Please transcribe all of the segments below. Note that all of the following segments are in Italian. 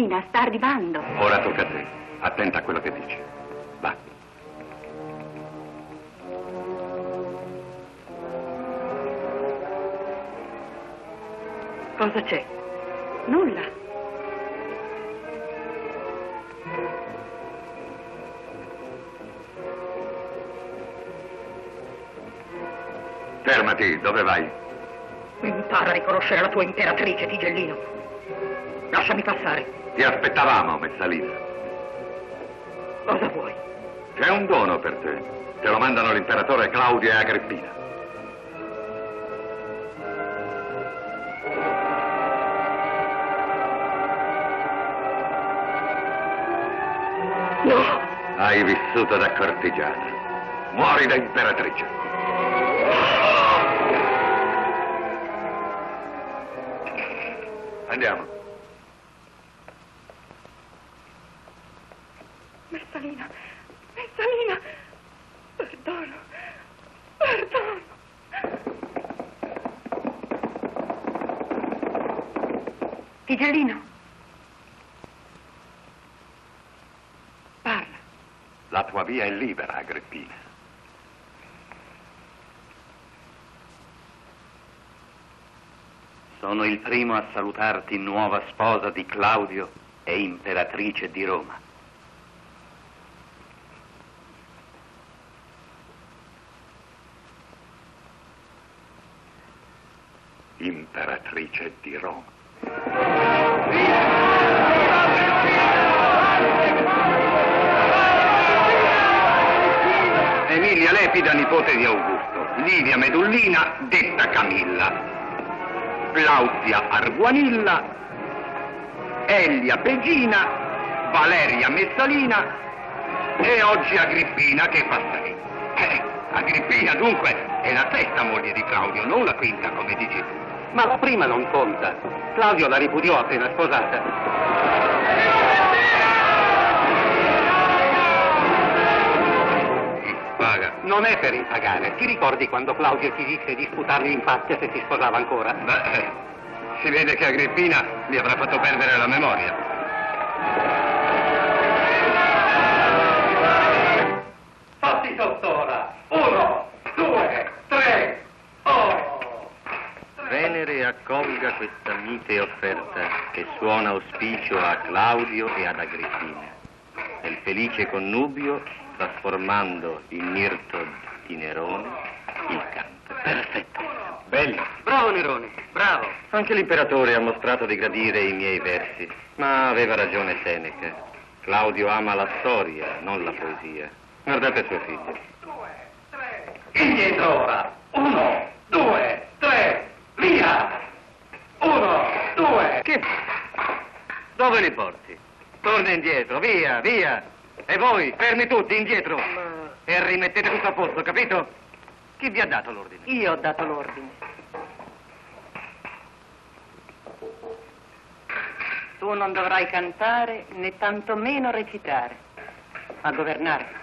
Messalina, sta arrivando. Ora tocca a te. Attenta a quello che dici. Va. Cosa c'è? Nulla. Fermati, dove vai? Impara a riconoscere la tua imperatrice, Tigellino. Lasciami passare. Ti aspettavamo, Messalina. Cosa vuoi? C'è un dono per te. Te lo mandano l'imperatore Claudio e Agrippina. No! Hai vissuto da cortigiana. Muori da imperatrice. Andiamo. Messalina, Messalina, perdono, perdono. Tigellino. Parla. La tua via è libera, Agrippina. Sono il primo a salutarti, nuova sposa di Claudio e imperatrice di Roma. Imperatrice di Roma. Emilia Lepida, nipote di Augusto. Livia Medullina, detta Camilla. Plauzia Arguanilla, Elia Pegina, Valeria Messalina e oggi Agrippina che fa salire. Agrippina dunque è la sesta moglie di Claudio, non la quinta come dici tu. Ma la prima non conta. Claudio la ripudiò appena sposata. Paga. Non è per impagare. Ti ricordi quando Claudio ti disse di sputargli in faccia se si sposava ancora? Beh, si vede che Agrippina gli avrà fatto perdere la memoria. Fatti sotto ora. 1, 2, 3, Venere accolga questa mite offerta che suona auspicio a Claudio e ad Agrippina. Nel felice connubio, trasformando in mirto di Nerone il canto. Perfetto. Bello. Bravo Nerone, bravo. Anche l'imperatore ha mostrato di gradire i miei versi, ma aveva ragione Seneca. Claudio ama la storia, non la poesia. Guardate suo figlio. 2, 3. Indietro ora. 1, 2, 3, via! 1, 2. Che? Dove li porti? Torna indietro, via, via! E voi, fermi tutti, indietro! E rimettete tutto a posto, capito? Chi vi ha dato l'ordine? Io ho dato l'ordine. Tu non dovrai cantare né tantomeno recitare. A governare.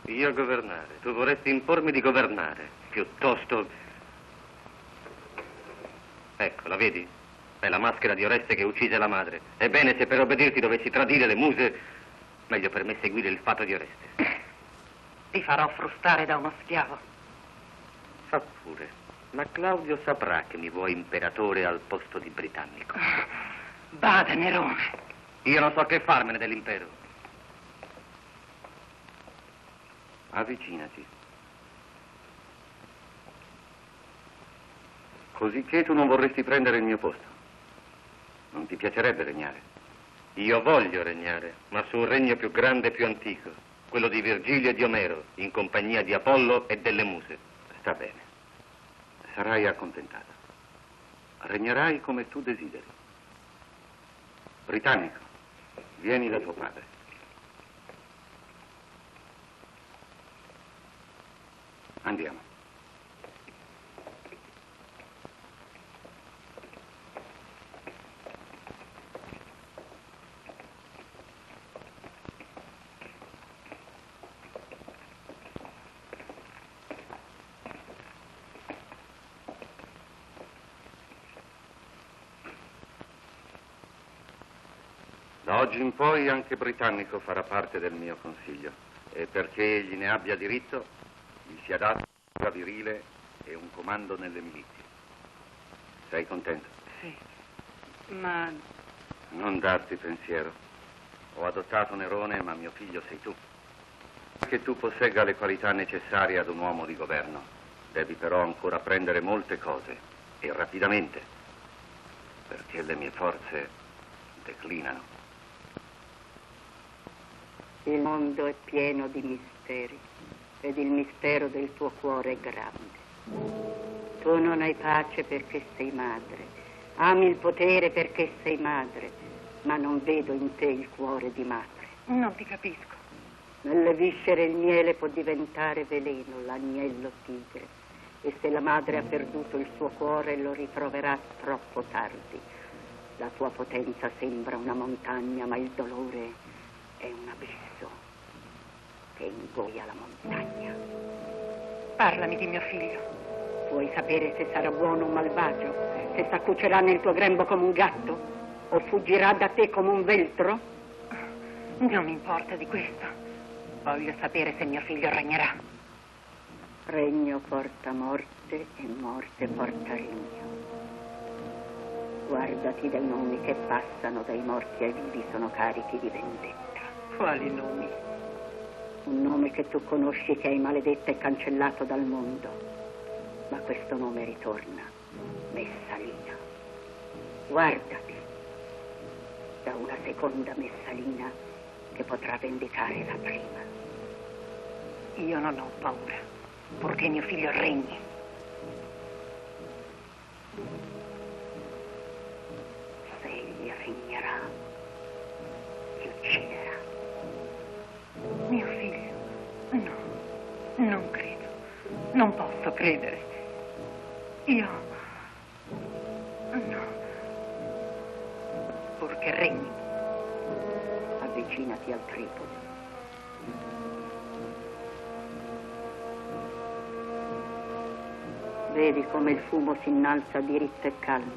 Io governare? Tu vorresti impormi di governare, piuttosto... Ecco, la vedi? È la maschera di Oreste che uccise la madre. Ebbene, se per obbedirti dovessi tradire le muse, meglio per me seguire il fatto di Oreste. Ti farò frustare da uno schiavo. Fa pure. Ma Claudio saprà che mi vuoi imperatore al posto di britannico. Bada, Nerone. Io non so che farmene dell'impero. Avvicinati. Cosicché tu non vorresti prendere il mio posto. Non ti piacerebbe regnare? Io voglio regnare, ma su un regno più grande e più antico, quello di Virgilio e di Omero, in compagnia di Apollo e delle muse. Sta bene. Sarai accontentato. Regnerai come tu desideri. Britannico, vieni da tuo padre. Andiamo. oggi in poi anche britannico farà parte del mio consiglio. E perché egli ne abbia diritto, gli sia dato una virile e un comando nelle milizie. Sei contento? Sì, ma... Non darti pensiero. Ho adottato Nerone, ma mio figlio sei tu. Che tu possegga le qualità necessarie ad un uomo di governo. Devi però ancora apprendere molte cose, e rapidamente, perché le mie forze declinano. Il mondo è pieno di misteri, ed il mistero del tuo cuore è grande. Tu non hai pace perché sei madre, ami il potere perché sei madre, ma non vedo in te il cuore di madre. Non ti capisco. Nelle viscere il miele può diventare veleno, l'agnello tigre, e se la madre ha perduto il suo cuore lo ritroverà troppo tardi. La tua potenza sembra una montagna, ma il dolore è un abisso che ingoia la montagna. Parlami di mio figlio. Vuoi sapere se sarà buono o malvagio? Se s'accucerà nel tuo grembo come un gatto? O fuggirà da te come un veltro? Non mi importa di questo. Voglio sapere se mio figlio regnerà. Regno porta morte e morte porta regno. Guardati dai nomi che passano dai morti ai vivi, sono carichi di vendetta. Quali nomi? Un nome che tu conosci, che hai maledetto e cancellato dal mondo. Ma questo nome ritorna, Messalina. Guardati da una seconda Messalina che potrà vendicare la prima. Io non ho paura, purché mio figlio regni. Se egli regnerà, ti ucciderà. Mio figlio? No, non credo. Non posso credere. Io... no. Purché regni. Avvicinati al Tripoli. Vedi come il fumo si innalza diritto e calmo.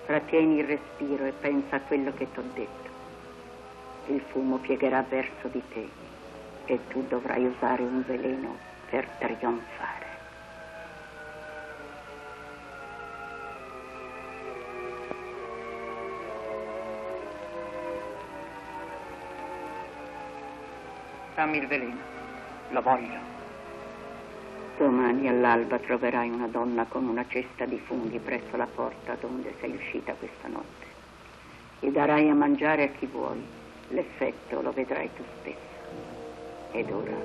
Trattieni il respiro e pensa a quello che t'ho detto. Il fumo piegherà verso di te e tu dovrai usare un veleno per trionfare. Dammi il veleno. Lo voglio. Domani all'alba troverai una donna con una cesta di funghi presso la porta donde sei uscita questa notte. Li darai a mangiare a chi vuoi. L'effetto lo vedrai tu stessa. Ed ora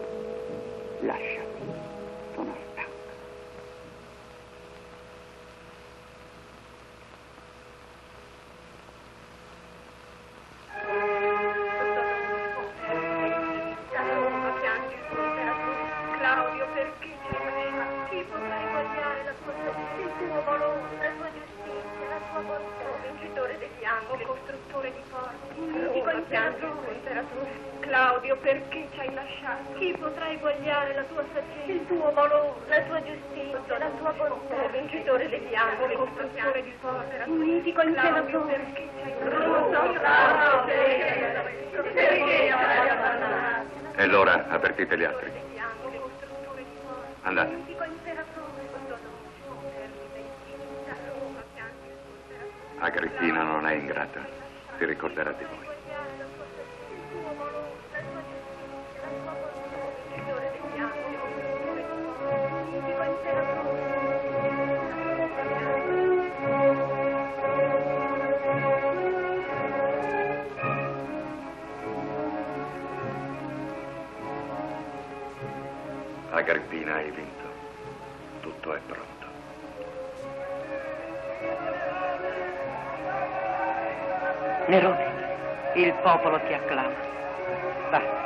lasciami. Sono stanca. Claudio, perché chi potrà eguagliare la tua il tuo valore, la tua giustizia, la tua bontà, vincitore degli angeli, costruttore di porti, dico imperatore. Claudio, perché ci hai lasciato? Chi potrà eguagliare la tua saggezza, il tuo valore, la tua giustizia, la tua bontà, vincitore degli angeli, costruttore di porti, mitico imperatore. Perché ci hai lasciato? E allora avvertite gli altri. Andate. Agrippina non è ingrata, si ricorderà di voi. Agrippina, hai vinto. Tutto è pronto. Nerone, il popolo ti acclama. Va.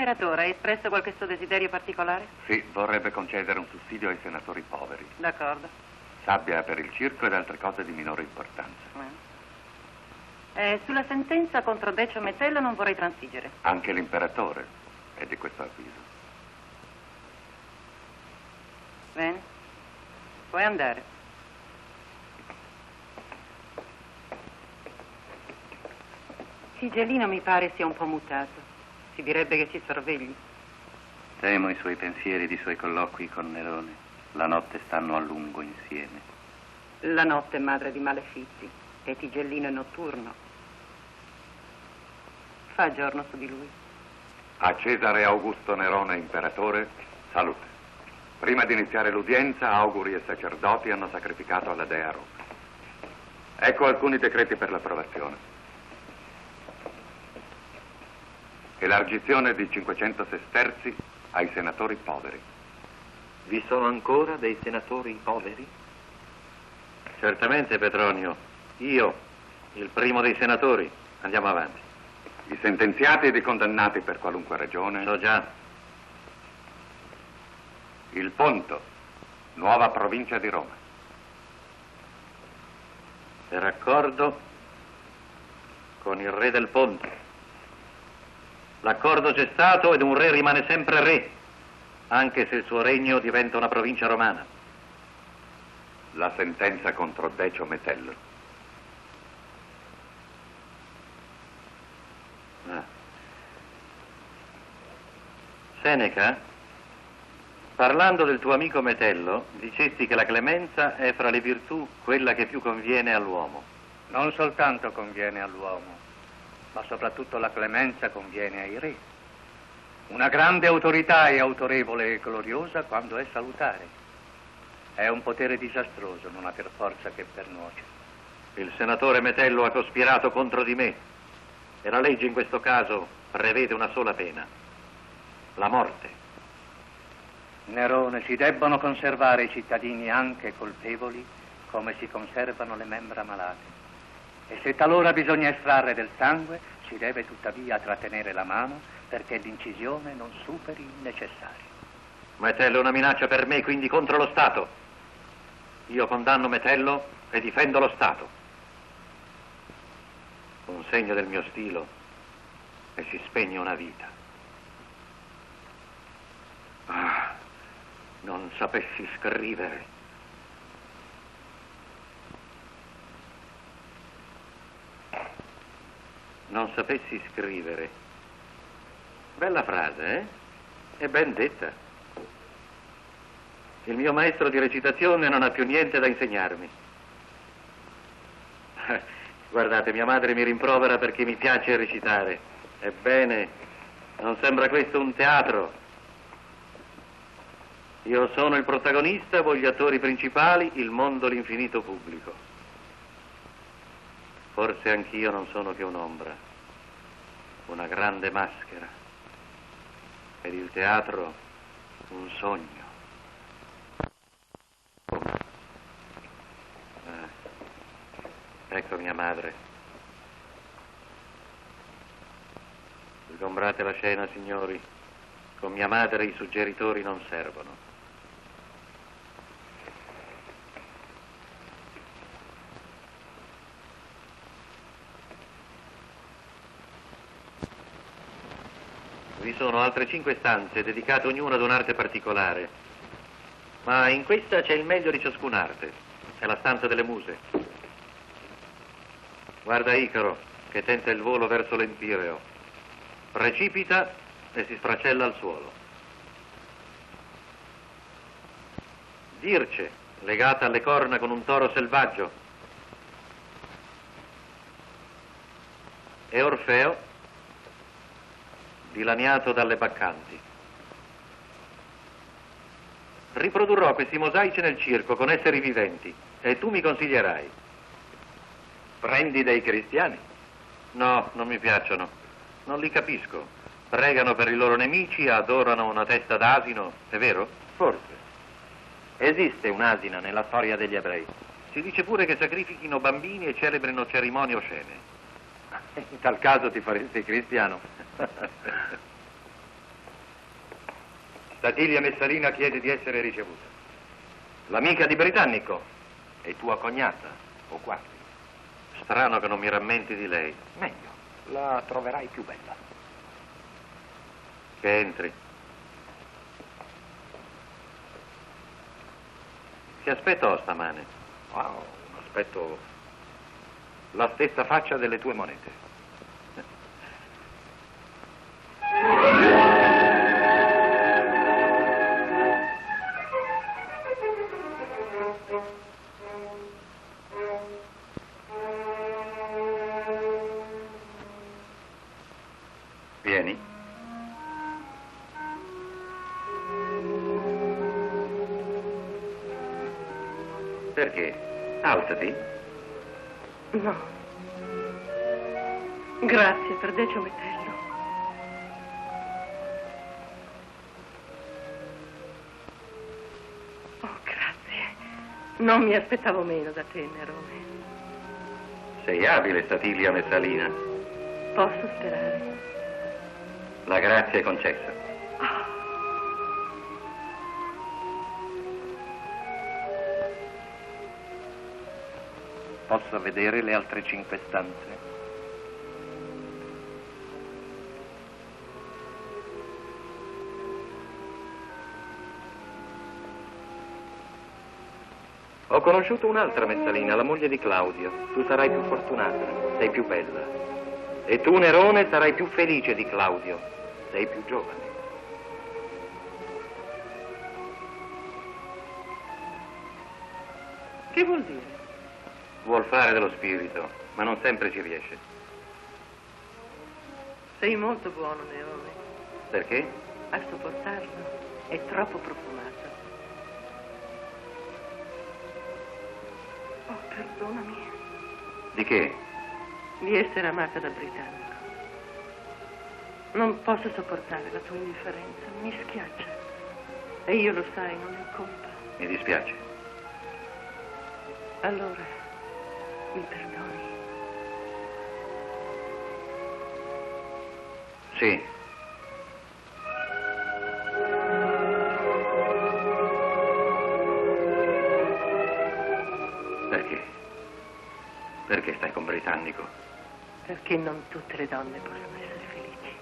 L'imperatore ha espresso qualche suo desiderio particolare? Sì, vorrebbe concedere un sussidio ai senatori poveri. D'accordo. Sabbia per il circo ed altre cose di minore importanza. Sulla sentenza contro Decio Metello non vorrei transigere. Anche l'imperatore è di questo avviso. Bene. Puoi andare. Sigellino mi pare sia un po' mutato. Si direbbe che ci sorvegli. Temo i suoi pensieri ed i suoi colloqui con Nerone. La notte stanno a lungo insieme. La notte è madre di malefizi e Tigellino è notturno. Fa giorno su di lui. A Cesare Augusto Nerone, imperatore, salute. Prima di iniziare l'udienza, auguri e sacerdoti hanno sacrificato alla dea Roma. Ecco alcuni decreti per l'approvazione. Elargizione di 500 sesterzi ai senatori poveri. Vi sono ancora dei senatori poveri? Certamente, Petronio. Io, il primo dei senatori. Andiamo avanti. I sentenziati ed i condannati per qualunque ragione. So già. Il Ponto, nuova provincia di Roma. Per accordo con il re del Ponto. L'accordo c'è stato ed un re rimane sempre re, anche se il suo regno diventa una provincia romana. La sentenza contro Decio Metello. Seneca, parlando del tuo amico Metello, dicesti che la clemenza è fra le virtù quella che più conviene all'uomo. Non soltanto conviene all'uomo, ma soprattutto la clemenza conviene ai re. Una grande autorità è autorevole e gloriosa quando è salutare. È un potere disastroso non aver forza che per nuocere. Il senatore Metello ha cospirato contro di me e la legge in questo caso prevede una sola pena, la morte. Nerone, si debbono conservare i cittadini anche colpevoli come si conservano le membra malate. E se talora bisogna estrarre del sangue, si deve tuttavia trattenere la mano perché l'incisione non superi il necessario. Metello è una minaccia per me, quindi contro lo Stato. Io condanno Metello e difendo lo Stato. Un segno del mio stilo e si spegne una vita. Ah, non sapessi scrivere. Non sapessi scrivere. Bella frase, eh? E ben detta. Il mio maestro di recitazione non ha più niente da insegnarmi. Guardate, mia madre mi rimprovera perché mi piace recitare. Ebbene, non sembra questo un teatro. Io sono il protagonista, voi gli attori principali, il mondo, l'infinito pubblico. Forse anch'io non sono che un'ombra, una grande maschera, ed il teatro un sogno. Ecco mia madre. Sgombrate la scena, signori. Con mia madre i suggeritori non servono. Vi sono altre 5 stanze dedicate ognuna ad un'arte particolare, ma in questa c'è il meglio di ciascun'arte. È la stanza delle muse. Guarda Icaro, che tenta il volo verso l'Empireo. Precipita e si sfracella al suolo. Dirce, legata alle corna con un toro selvaggio. E Orfeo, dilaniato dalle baccanti. Riprodurrò questi mosaici nel circo con esseri viventi e tu mi consiglierai. Prendi dei cristiani? No, non mi piacciono. Non li capisco. Pregano per i loro nemici, adorano una testa d'asino, è vero? Forse. Esiste un asino nella storia degli ebrei. Si dice pure che sacrifichino bambini e celebrino cerimonie oscene. In tal caso ti faresti cristiano. Statilia Messalina chiede di essere ricevuta. L'amica di Britannico è tua cognata, o quasi. Strano che non mi rammenti di lei. Meglio, la troverai più bella. Che entri. Che aspetto ho stamane? Wow, un aspetto... la stessa faccia delle tue monete. Vieni. Perché? Alzati. No. Grazie per Decio Metello. Oh, grazie. Non mi aspettavo meno da te, Nerone. Sei abile, Statilia Messalina. Posso sperare? La grazia è concessa. Posso vedere le altre 5 stanze? Ho conosciuto un'altra Messalina, la moglie di Claudio. Tu sarai più fortunata, sei più bella. E tu, Nerone, sarai più felice di Claudio, sei più giovane. Che vuol dire? Vuol fare dello spirito, ma non sempre ci riesce. Sei molto buono, Nerone. Perché? A sopportarlo. È troppo profumato. Oh, perdonami. Di che? Di essere amata da Britannico. Non posso sopportare la tua indifferenza, mi schiaccia. E io lo sai, non è colpa. Mi dispiace. Allora, mi perdoni? Sì. Perché? Perché stai con Britannico? Perché non tutte le donne possono essere felici.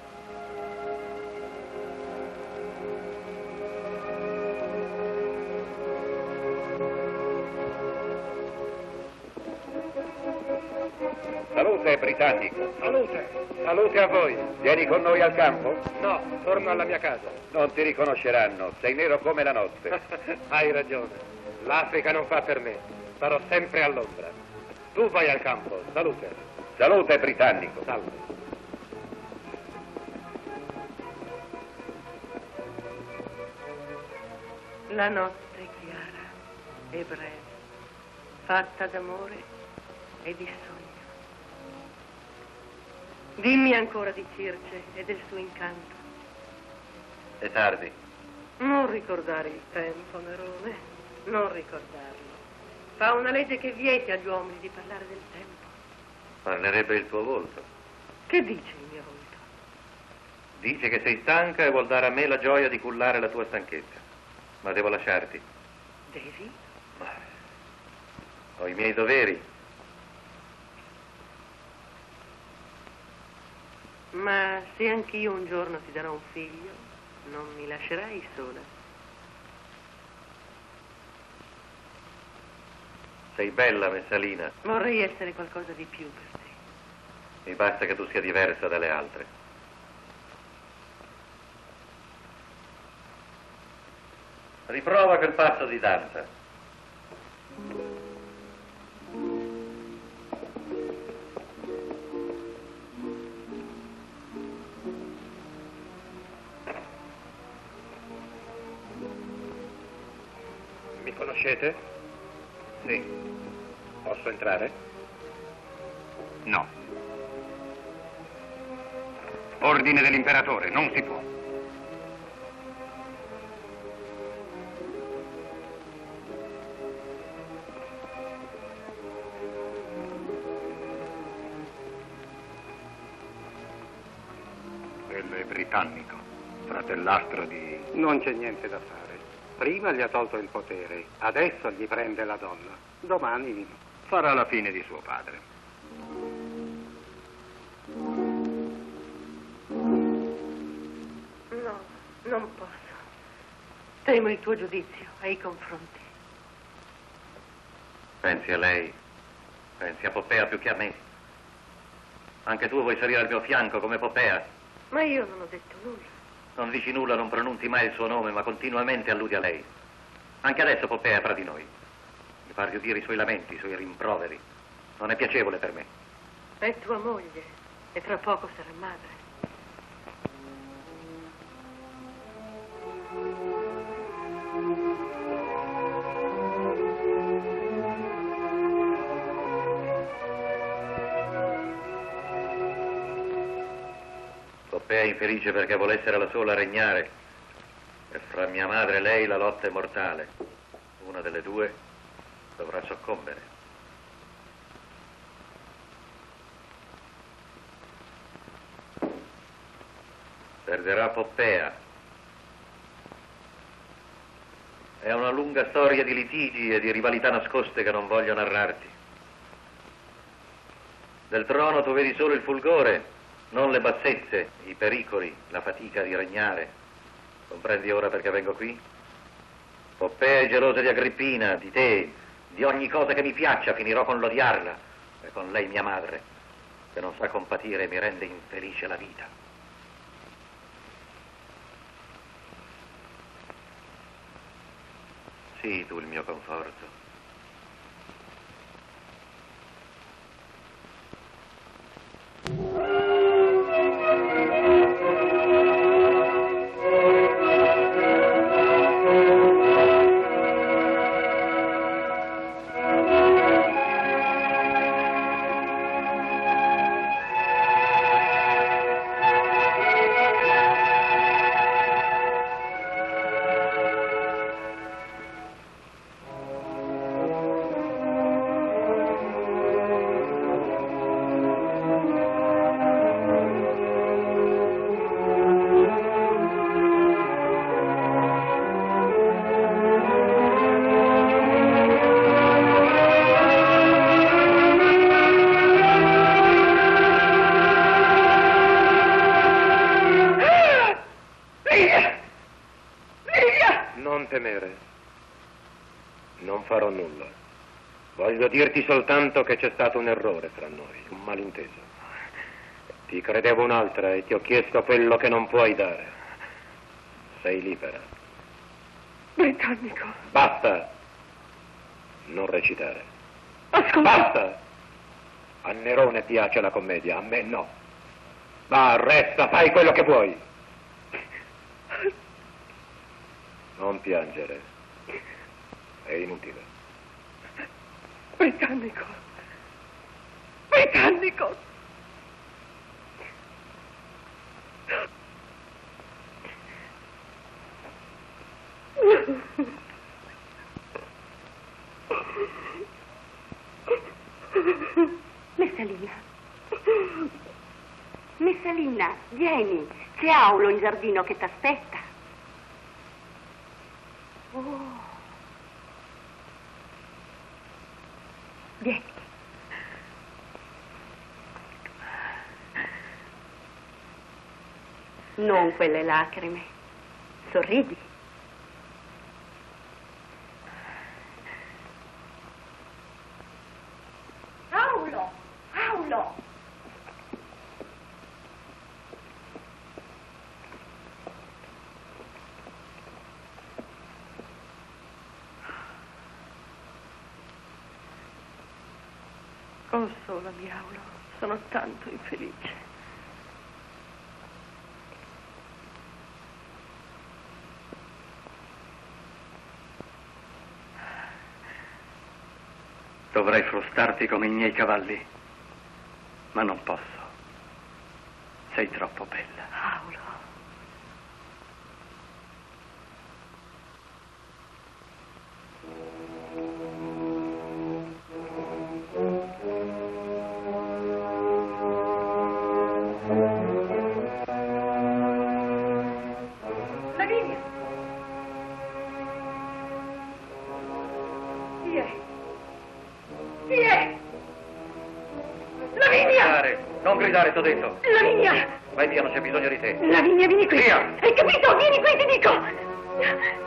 Salute, Britannico. Salute. Salute a voi. Vieni con noi al campo? No, torno alla mia casa. Non ti riconosceranno, sei nero come la notte. Hai ragione. L'Africa non fa per me. Sarò sempre all'ombra. Tu vai al campo. Salute. Salute, Britannico. Salve. La notte è chiara e breve, fatta d'amore e di sogno. Dimmi ancora di Circe e del suo incanto. È tardi. Non ricordare il tempo, Nerone, non ricordarlo. Fa una legge che vieti agli uomini di parlare del tempo. Parlerebbe il tuo volto. Che dice il mio volto? Dice che sei stanca e vuol dare a me la gioia di cullare la tua stanchezza. Ma devo lasciarti. Devi? Ho i miei doveri. Ma se anch'io un giorno ti darò un figlio, non mi lascerai sola. Sei bella, Messalina. Vorrei essere qualcosa di più per te. Mi basta che tu sia diversa dalle altre. Riprova quel passo di danza. Mi conoscete? Sì. Posso entrare? No. Ordine dell'imperatore, non si può. Quello è Britannico. fratellastro di... Non c'è niente da fare. Prima gli ha tolto il potere, adesso gli prende la donna. Domani farà la fine di suo padre. No, non posso. Temo il tuo giudizio ai confronti. Pensi a lei, pensi a Poppea più che a me. Anche tu vuoi salire al mio fianco come Poppea. Ma io non ho detto nulla. Non dici nulla, non pronunzi mai il suo nome, ma continuamente alludi a lei. Anche adesso Poppea è fra di noi. Mi pare udire i suoi lamenti, i suoi rimproveri. Non è piacevole per me. È tua moglie e fra poco sarà madre. Poppea è infelice perché vuole essere la sola a regnare. E fra mia madre e lei la lotta è mortale. Una delle due dovrà soccombere. Perderà Poppea. È una lunga storia di litigi e di rivalità nascoste che non voglio narrarti. Del trono tu vedi solo il fulgore, non le bassezze, i pericoli, la fatica di regnare. Comprendi ora perché vengo qui? Poppea è gelosa di Agrippina, di te, di ogni cosa che mi piaccia, finirò con l'odiarla. E con lei mia madre, che non sa compatire e mi rende infelice la vita. Sii tu il mio conforto. Voglio dirti soltanto che c'è stato un errore fra noi, un malinteso. Ti credevo un'altra e ti ho chiesto quello che non puoi dare. Sei libera. Britannico. Basta! Non recitare. Ascolta. Basta! A Nerone piace la commedia, a me no. Va, resta, fai quello che vuoi. Non piangere. È inutile. Britannico. Britannico. Messalina. Messalina, vieni. C'è Aulo in giardino che t'aspetta. Oh. Vieni. Non quelle lacrime. Sorridi. Aulo! Aulo! Consolami, Aulo. Sono tanto infelice. Dovrei frustarti come i miei cavalli, ma non posso. Sei troppo bella. Aulo. Chi è? Lavinia! Non gridare, t'ho detto. Lavinia! Vai via, non c'è bisogno di te. Lavinia, vieni qui! Via! Hai capito? Vieni qui, ti dico!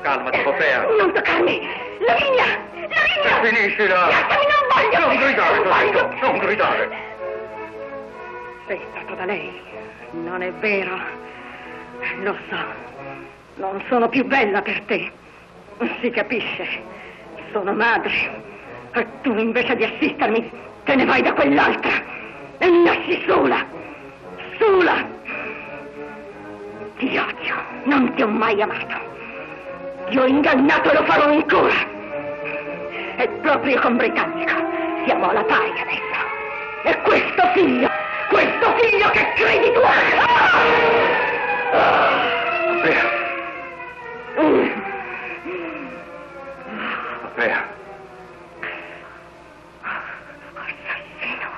Calmati, Poppea. Non toccarmi! Lavinia! Lavinia! Finiscila! Lasciami, non voglio! Non gridare, t'ho voglio. detto. Non gridare. Sei stato da lei. Non è vero. Lo so. Non sono più bella per te. Si capisce. Sono madre. E tu invece di assistermi te ne vai da quell'altra. E mi lasci sola. Sola. Ti odio. Non ti ho mai amato. Ti ho ingannato e lo farò ancora. E proprio con Britannico siamo alla pari adesso. E questo figlio che credi tu... Poppea. Poppea. Assassino.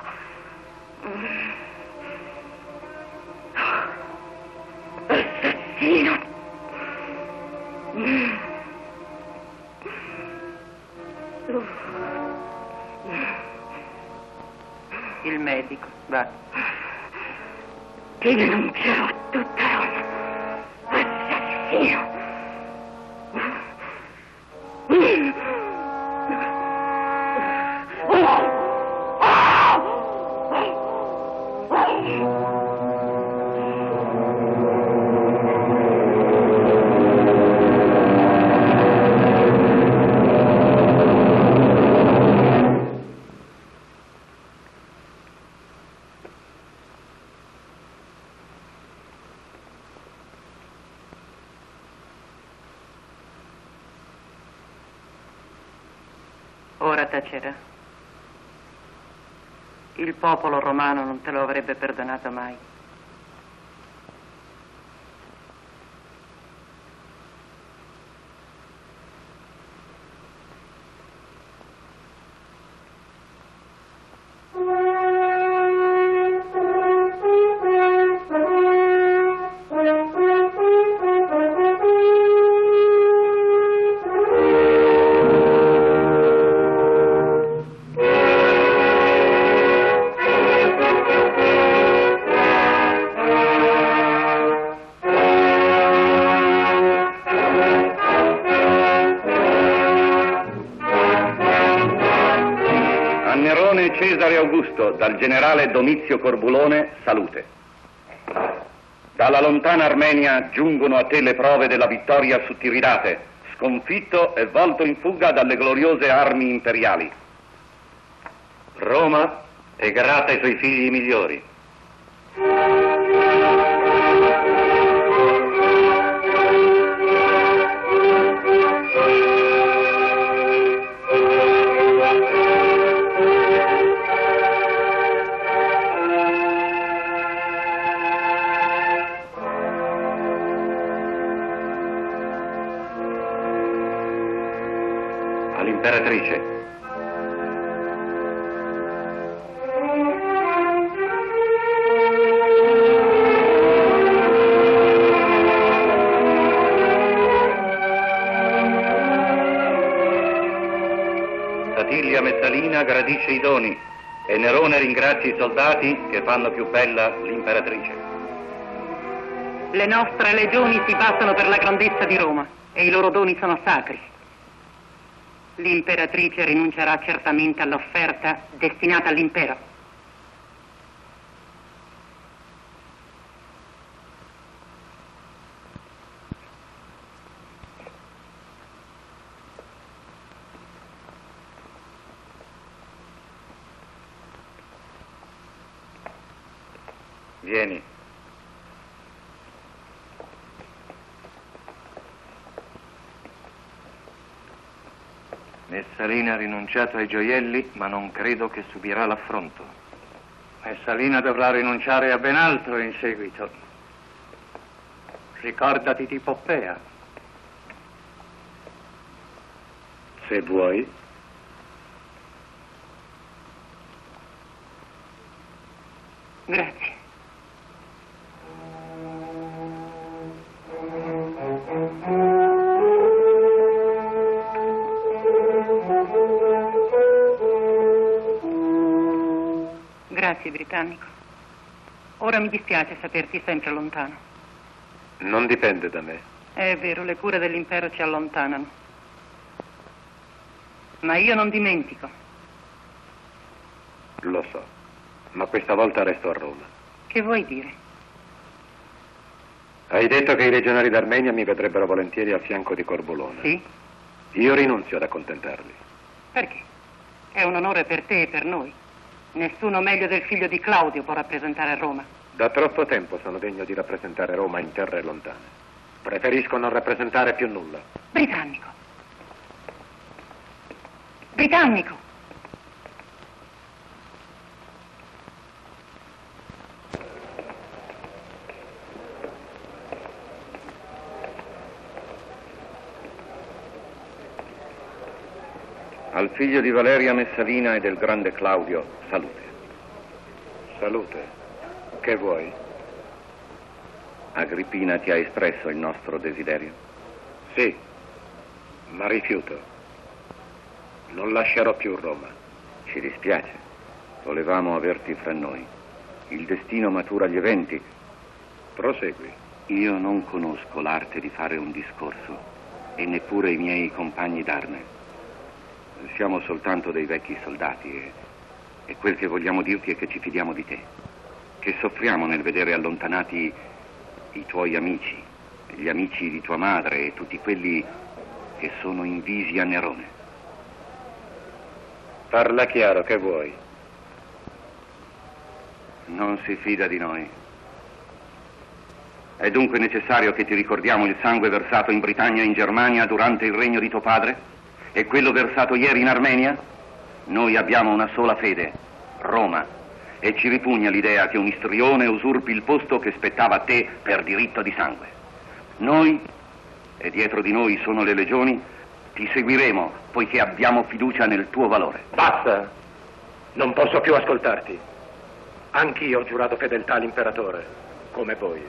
Assassino. Il medico, va. Ti denuncerò a tutta Roma. Assassino. Ora tacerà. Il popolo romano non te lo avrebbe perdonato mai. Cesare Augusto, dal generale Domizio Corbulone, salute. Dalla lontana Armenia giungono a te le prove della vittoria su Tiridate, sconfitto e volto in fuga dalle gloriose armi imperiali. Roma è grata ai suoi figli migliori. All'imperatrice. Statilia Messalina gradisce i doni e Nerone ringrazia i soldati che fanno più bella l'imperatrice. Le nostre legioni si battono per la grandezza di Roma e i loro doni sono sacri. L'imperatrice rinuncerà certamente all'offerta destinata all'impero. Vieni. Messalina ha rinunciato ai gioielli, ma non credo che subirà l'affronto. Messalina dovrà rinunciare a ben altro in seguito. Ricordati di Poppea. Se vuoi. Grazie. Grazie, britannico. Ora mi dispiace saperti sempre lontano. Non dipende da me. È vero, le cure dell'impero ci allontanano. Ma io non dimentico. Lo so, ma questa volta resto a Roma. Che vuoi dire? Hai detto che i legionari d'Armenia mi vedrebbero volentieri a fianco di Corbulone. Sì? Io rinunzio ad accontentarli. Perché? È un onore per te e per noi. Nessuno meglio del figlio di Claudio può rappresentare Roma. Da troppo tempo sono degno di rappresentare Roma in terre lontane. Preferisco non rappresentare più nulla. Britannico! Britannico! Al figlio di Valeria Messalina e del grande Claudio, salute. Salute. Che vuoi? Agrippina ti ha espresso il nostro desiderio? Sì, ma rifiuto. Non lascerò più Roma. Ci dispiace. Volevamo averti fra noi. Il destino matura gli eventi. Prosegui. Io non conosco l'arte di fare un discorso e neppure i miei compagni d'arme. Siamo soltanto dei vecchi soldati e quel che vogliamo dirti è che ci fidiamo di te, che soffriamo nel vedere allontanati i tuoi amici, gli amici di tua madre e tutti quelli che sono invisi a Nerone. Parla chiaro, che vuoi? Non si fida di noi. È dunque necessario che ti ricordiamo il sangue versato in Britannia e in Germania durante il regno di tuo padre? E quello versato ieri in Armenia? Noi abbiamo una sola fede, Roma, e ci ripugna l'idea che un istrione usurpi il posto che spettava a te per diritto di sangue. Noi, e dietro di noi sono le legioni, ti seguiremo poiché abbiamo fiducia nel tuo valore. Basta! Non posso più ascoltarti. Anch'io ho giurato fedeltà all'imperatore, come voi,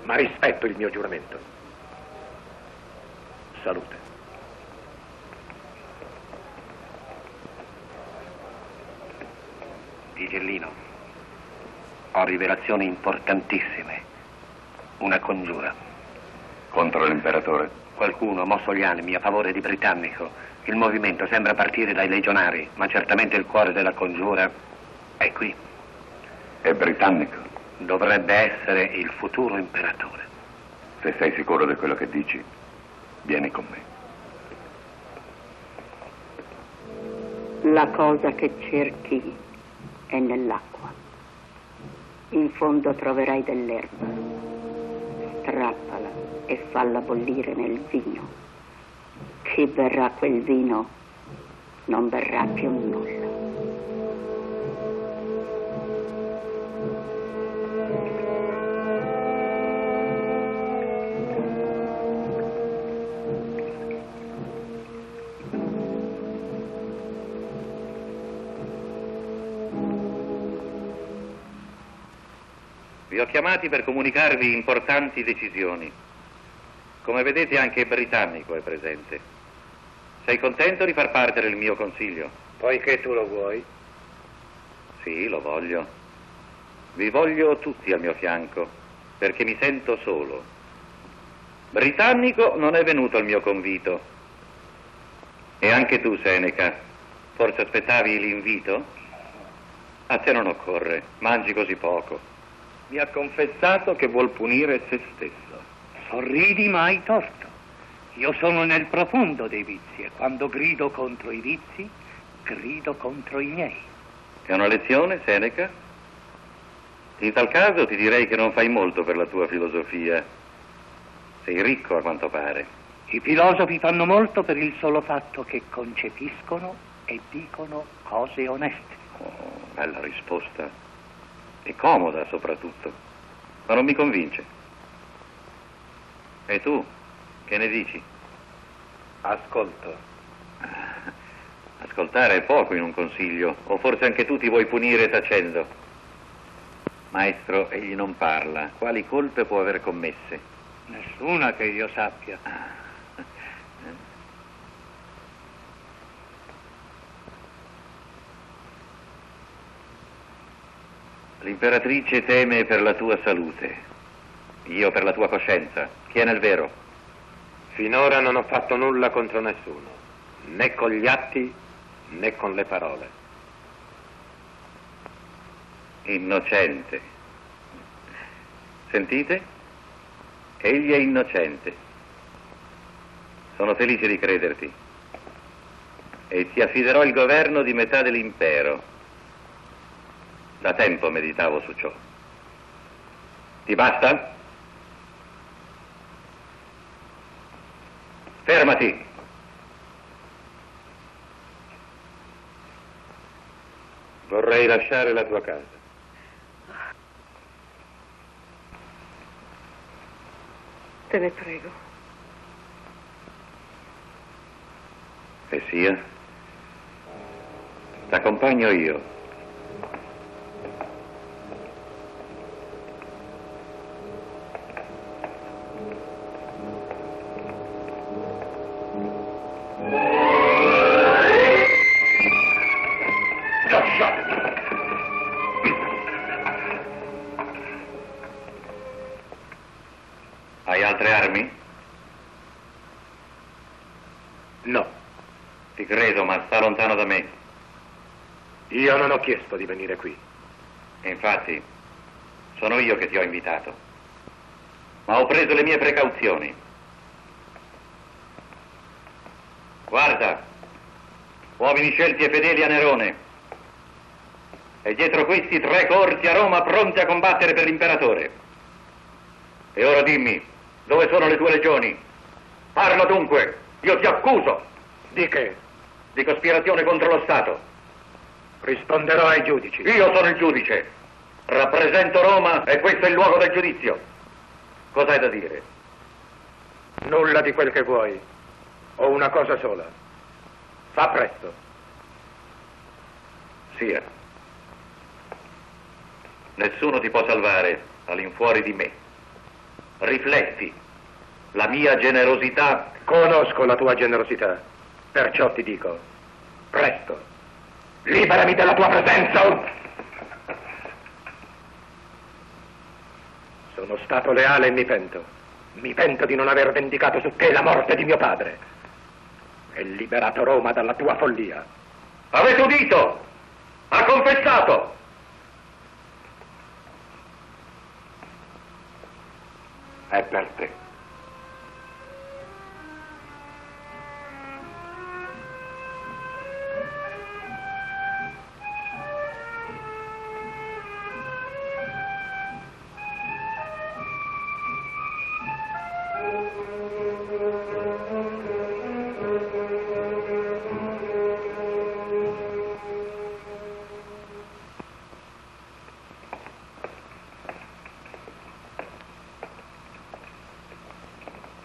ma rispetto il mio giuramento. Salute. Tigellino, ho rivelazioni importantissime. Una congiura. Contro l'imperatore? Qualcuno ha mosso gli animi a favore di Britannico. Il movimento sembra partire dai legionari, ma certamente il cuore della congiura è qui. È britannico? Dovrebbe essere il futuro imperatore. Se sei sicuro di quello che dici, vieni con me. La cosa che cerchi è nell'acqua. In fondo troverai dell'erba. Strappala e falla bollire nel vino. Chi berrà quel vino non berrà più nulla. Vi ho chiamati per comunicarvi importanti decisioni. Come vedete anche Britannico è presente. Sei contento di far parte del mio consiglio? Poiché tu lo vuoi. Sì, lo voglio. Vi voglio tutti al mio fianco, perché mi sento solo. Britannico non è venuto al mio convito. E anche tu, Seneca, forse aspettavi l'invito? A te non occorre, mangi così poco. Mi ha confessato che vuol punire se stesso. Sorridi ma hai torto. Io sono nel profondo dei vizi e quando grido contro i vizi, grido contro i miei. È una lezione, Seneca? In tal caso ti direi che non fai molto per la tua filosofia. Sei ricco a quanto pare. I filosofi fanno molto per il solo fatto che concepiscono e dicono cose oneste. Oh, bella risposta. E comoda soprattutto, ma non mi convince. E tu, che ne dici? Ascolto. Ascoltare è poco in un consiglio, o forse anche tu ti vuoi punire tacendo. Maestro, egli non parla. Quali colpe può aver commesse? Nessuna che io sappia. L'imperatrice teme per la tua salute, io per la tua coscienza. Chi è nel vero? Finora non ho fatto nulla contro nessuno, né con gli atti né con le parole. Innocente. Sentite? Egli è innocente. Sono felice di crederti. E ti affiderò il governo di metà dell'impero. Da tempo meditavo su ciò. Ti basta? Fermati! Vorrei lasciare la tua casa. Te ne prego. E sia? T'accompagno io. Hai altre armi? No. Ti credo, ma sta lontano da me. Io non ho chiesto di venire qui. E infatti, sono io che ti ho invitato. Ma ho preso le mie precauzioni. Guarda, uomini scelti e fedeli a Nerone. E dietro questi 3 corsi a Roma pronti a combattere per l'imperatore. E ora dimmi, dove sono le tue legioni? Parla dunque, io ti accuso. Di che? Di cospirazione contro lo Stato. Risponderò ai giudici. Io sono il giudice. Rappresento Roma e questo è il luogo del giudizio. Cos'hai da dire? Nulla di quel che vuoi. Ho una cosa sola. Fa presto. Sia. Nessuno ti può salvare all'infuori di me. Rifletti. La mia generosità... Conosco la tua generosità. Perciò ti dico, presto, liberami della tua presenza! Sono stato leale e mi pento. Mi pento di non aver vendicato su te la morte di mio padre. E liberato Roma dalla tua follia. Avete udito? Ha confessato! È per te.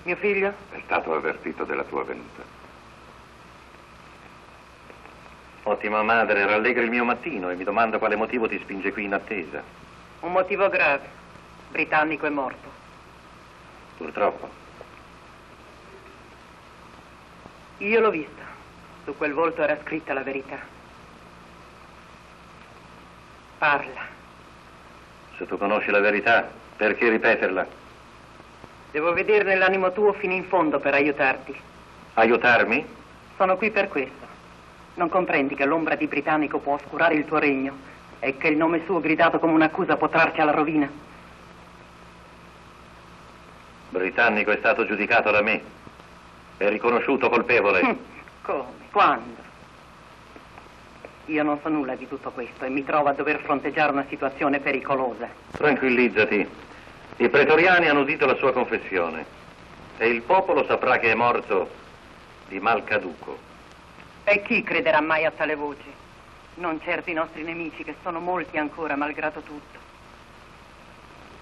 Mio figlio? È stato avvertito della tua venuta. Ottima madre, rallegri il mio mattino e mi domando quale motivo ti spinge qui in attesa. Un motivo grave. Britannico è morto. Purtroppo. Io l'ho visto. Su quel volto era scritta la verità. Parla. Se tu conosci la verità, perché ripeterla? Devo vedere nell'animo tuo fino in fondo per aiutarti. Aiutarmi? Sono qui per questo. Non comprendi che l'ombra di Britannico può oscurare il tuo regno e che il nome suo gridato come un'accusa può trarci alla rovina? Britannico è stato giudicato da me. È riconosciuto colpevole. Come? Quando? Io non so nulla di tutto questo e mi trovo a dover fronteggiare una situazione pericolosa. Tranquillizzati. I pretoriani hanno udito la sua confessione e il popolo saprà che è morto di mal caduco. E chi crederà mai a tale voce? Non certo i nostri nemici, che sono molti ancora, malgrado tutto.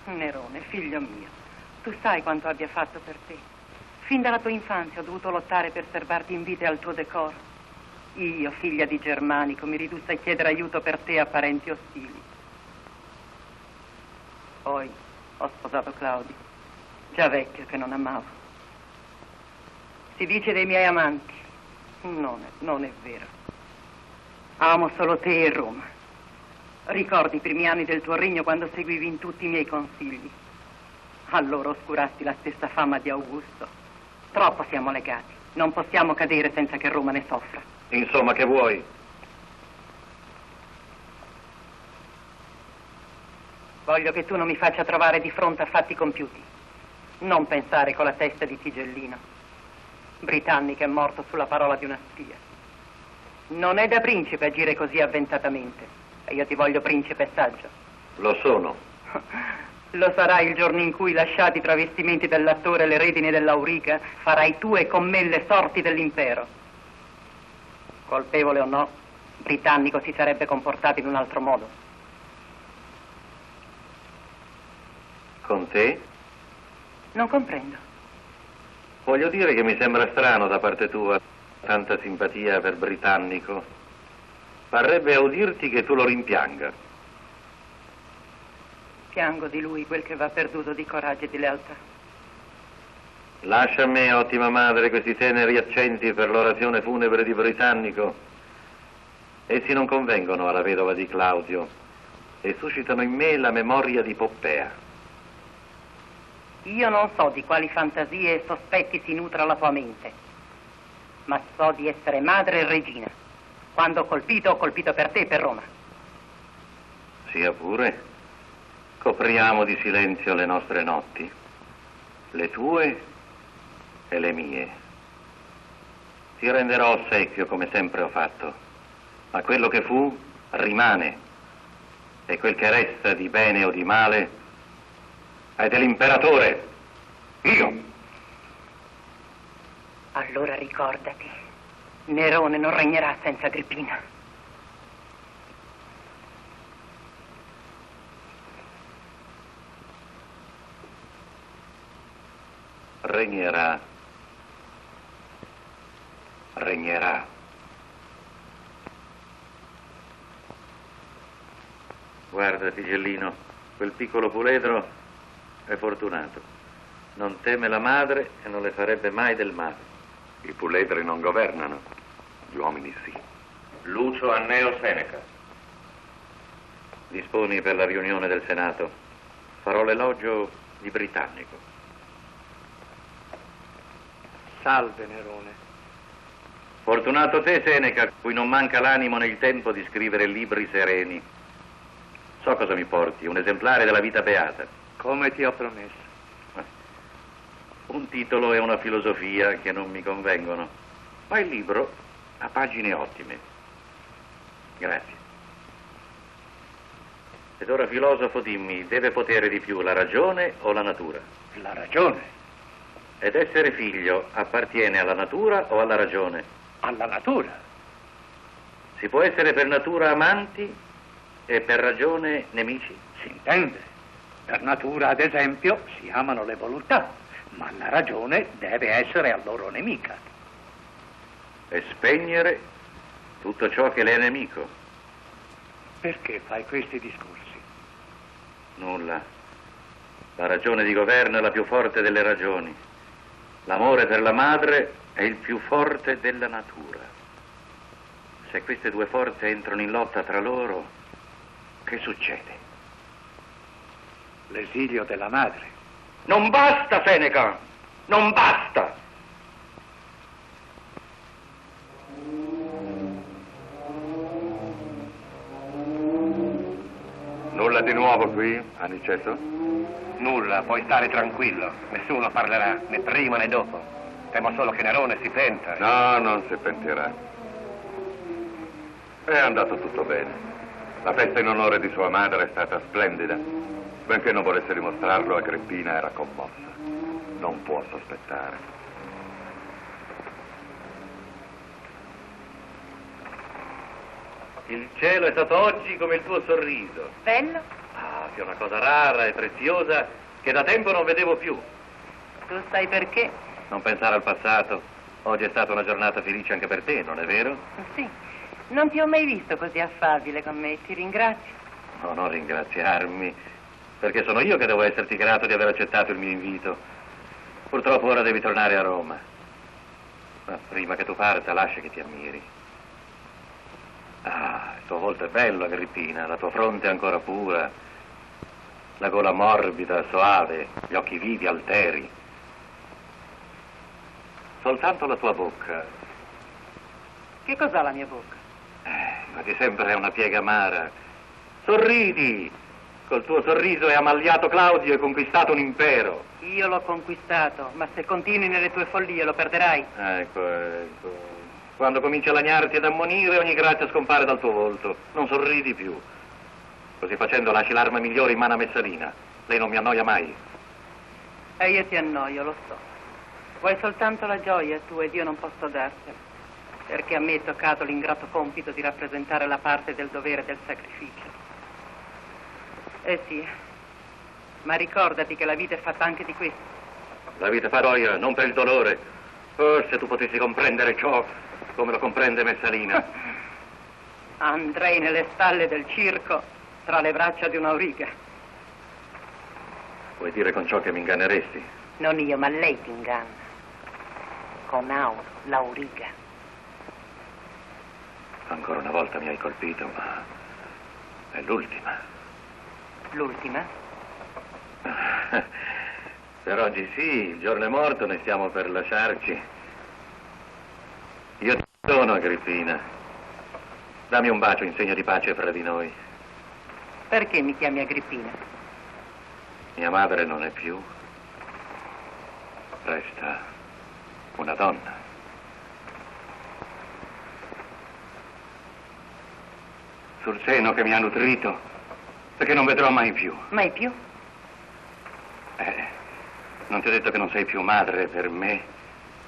Nerone, figlio mio, tu sai quanto abbia fatto per te. Fin dalla tua infanzia ho dovuto lottare per serbarti in vita e al tuo decoro. Io, figlia di Germanico, mi ridusse a chiedere aiuto per te a parenti ostili. Poi ho sposato Claudio, già vecchio che non amavo. Si dice dei miei amanti. Non è vero. Amo solo te e Roma. Ricordi i primi anni del tuo regno quando seguivi in tutti i miei consigli? Allora oscurasti la stessa fama di Augusto. Troppo siamo legati. Non possiamo cadere senza che Roma ne soffra. Insomma, che vuoi? Voglio che tu non mi faccia trovare di fronte a fatti compiuti. Non pensare con la testa di Tigellino. Britannico è morto sulla parola di una spia. Non è da principe agire così avventatamente. E io ti voglio principe saggio. Lo sono. Lo sarai il giorno in cui, lasciati i travestimenti dell'attore e le redini dell'auriga, farai tue con me le sorti dell'impero. Colpevole o no, Britannico si sarebbe comportato in un altro modo. Con te? Non comprendo. Voglio dire che mi sembra strano da parte tua tanta simpatia per Britannico. Parrebbe a udirti che tu lo rimpianga. Piango di lui quel che va perduto di coraggio e di lealtà. Lascia a me, ottima madre, questi teneri accenti per l'orazione funebre di Britannico. Essi non convengono alla vedova di Claudio e suscitano in me la memoria di Poppea. Io non so di quali fantasie e sospetti si nutra la tua mente, ma so di essere madre e regina. Quando ho colpito per te e per Roma. Sia pure. Copriamo di silenzio le nostre notti, le tue e le mie. Ti renderò ossequio come sempre ho fatto, ma quello che fu rimane, e quel che resta di bene o di male è dell'imperatore, io. Allora ricordati. Nerone non regnerà senza Agrippina. Regnerà. Guarda, Tigellino, quel piccolo puledro è fortunato. Non teme la madre e non le farebbe mai del male. I puledri non governano, gli uomini sì. Lucio Anneo Seneca. Disponi per la riunione del Senato. Farò l'elogio di Britannico. Salve, Nerone. Fortunato te, Seneca, cui non manca l'animo né il tempo di scrivere libri sereni. So cosa mi porti, un esemplare della vita beata. Come ti ho promesso. Un titolo e una filosofia che non mi convengono, ma il libro ha pagine ottime. Grazie. Ed ora, filosofo, dimmi, deve potere di più la ragione o la natura? La ragione. Ed essere figlio appartiene alla natura o alla ragione? Alla natura. Si può essere per natura amanti e per ragione nemici? Si intende. Per natura, ad esempio, si amano le voluttà. Ma la ragione deve essere a loro nemica. E spegnere tutto ciò che le è nemico. Perché fai questi discorsi? Nulla. La ragione di governo è la più forte delle ragioni. L'amore per la madre è il più forte della natura. Se queste due forze entrano in lotta tra loro, che succede? L'esilio della madre. Non basta, Seneca! Non basta! Nulla di nuovo qui, Aniceto? Nulla, puoi stare tranquillo. Nessuno parlerà, né prima né dopo. Temo solo che Nerone si penta. No, non si pentirà. È andato tutto bene. La festa in onore di sua madre è stata splendida. Benché non volesse dimostrarlo, Agrippina era commossa. Non può sospettare. Il cielo è stato oggi come il tuo sorriso. Bello? Ah, che è una cosa rara e preziosa che da tempo non vedevo più. Tu sai perché? Non pensare al passato. Oggi è stata una giornata felice anche per te, non è vero? Sì. Non ti ho mai visto così affabile con me. Ti ringrazio. No, non ringraziarmi. Perché sono io che devo esserti grato di aver accettato il mio invito. Purtroppo ora devi tornare a Roma. Ma prima che tu parta, lascia che ti ammiri. Ah, Il tuo volto è bello, Agrippina, la tua fronte è ancora pura, la gola morbida, soave, gli occhi vivi, alteri. Soltanto la tua bocca. Che cos'ha la mia bocca? Ma di sempre è una piega amara. Sorridi! Col tuo sorriso hai ammaliato Claudio e conquistato un impero. Io l'ho conquistato, ma se continui nelle tue follie lo perderai. Ecco, ecco. Quando cominci a lagnarti ed ammonire, ogni grazia scompare dal tuo volto. Non sorridi più. Così facendo lasci l'arma migliore in mano a Messalina. Lei non mi annoia mai. E io ti annoio, lo so. Vuoi soltanto la gioia tu ed io non posso dartela. Perché a me è toccato l'ingrato compito di rappresentare la parte del dovere e del sacrificio. Eh sì, ma ricordati che la vita è fatta anche di questo. La vita fa gioia, non per il dolore. Oh, se tu potessi comprendere ciò, come lo comprende Messalina. Andrei nelle stalle del circo tra le braccia di un'auriga. Vuoi dire con ciò che mi inganneresti? Non io, ma lei ti inganna. Con Auro, l'auriga. Ancora una volta mi hai colpito, ma è l'ultima. L'ultima? Per oggi sì, il giorno è morto, ne stiamo per lasciarci. Io ti sono, Agrippina. Dammi un bacio in segno di pace fra di noi. Perché mi chiami Agrippina? Mia madre non è più. Resta una donna. Sul seno che mi ha nutrito, perché non vedrò mai più. Mai più? Non ti ho detto che non sei più madre per me?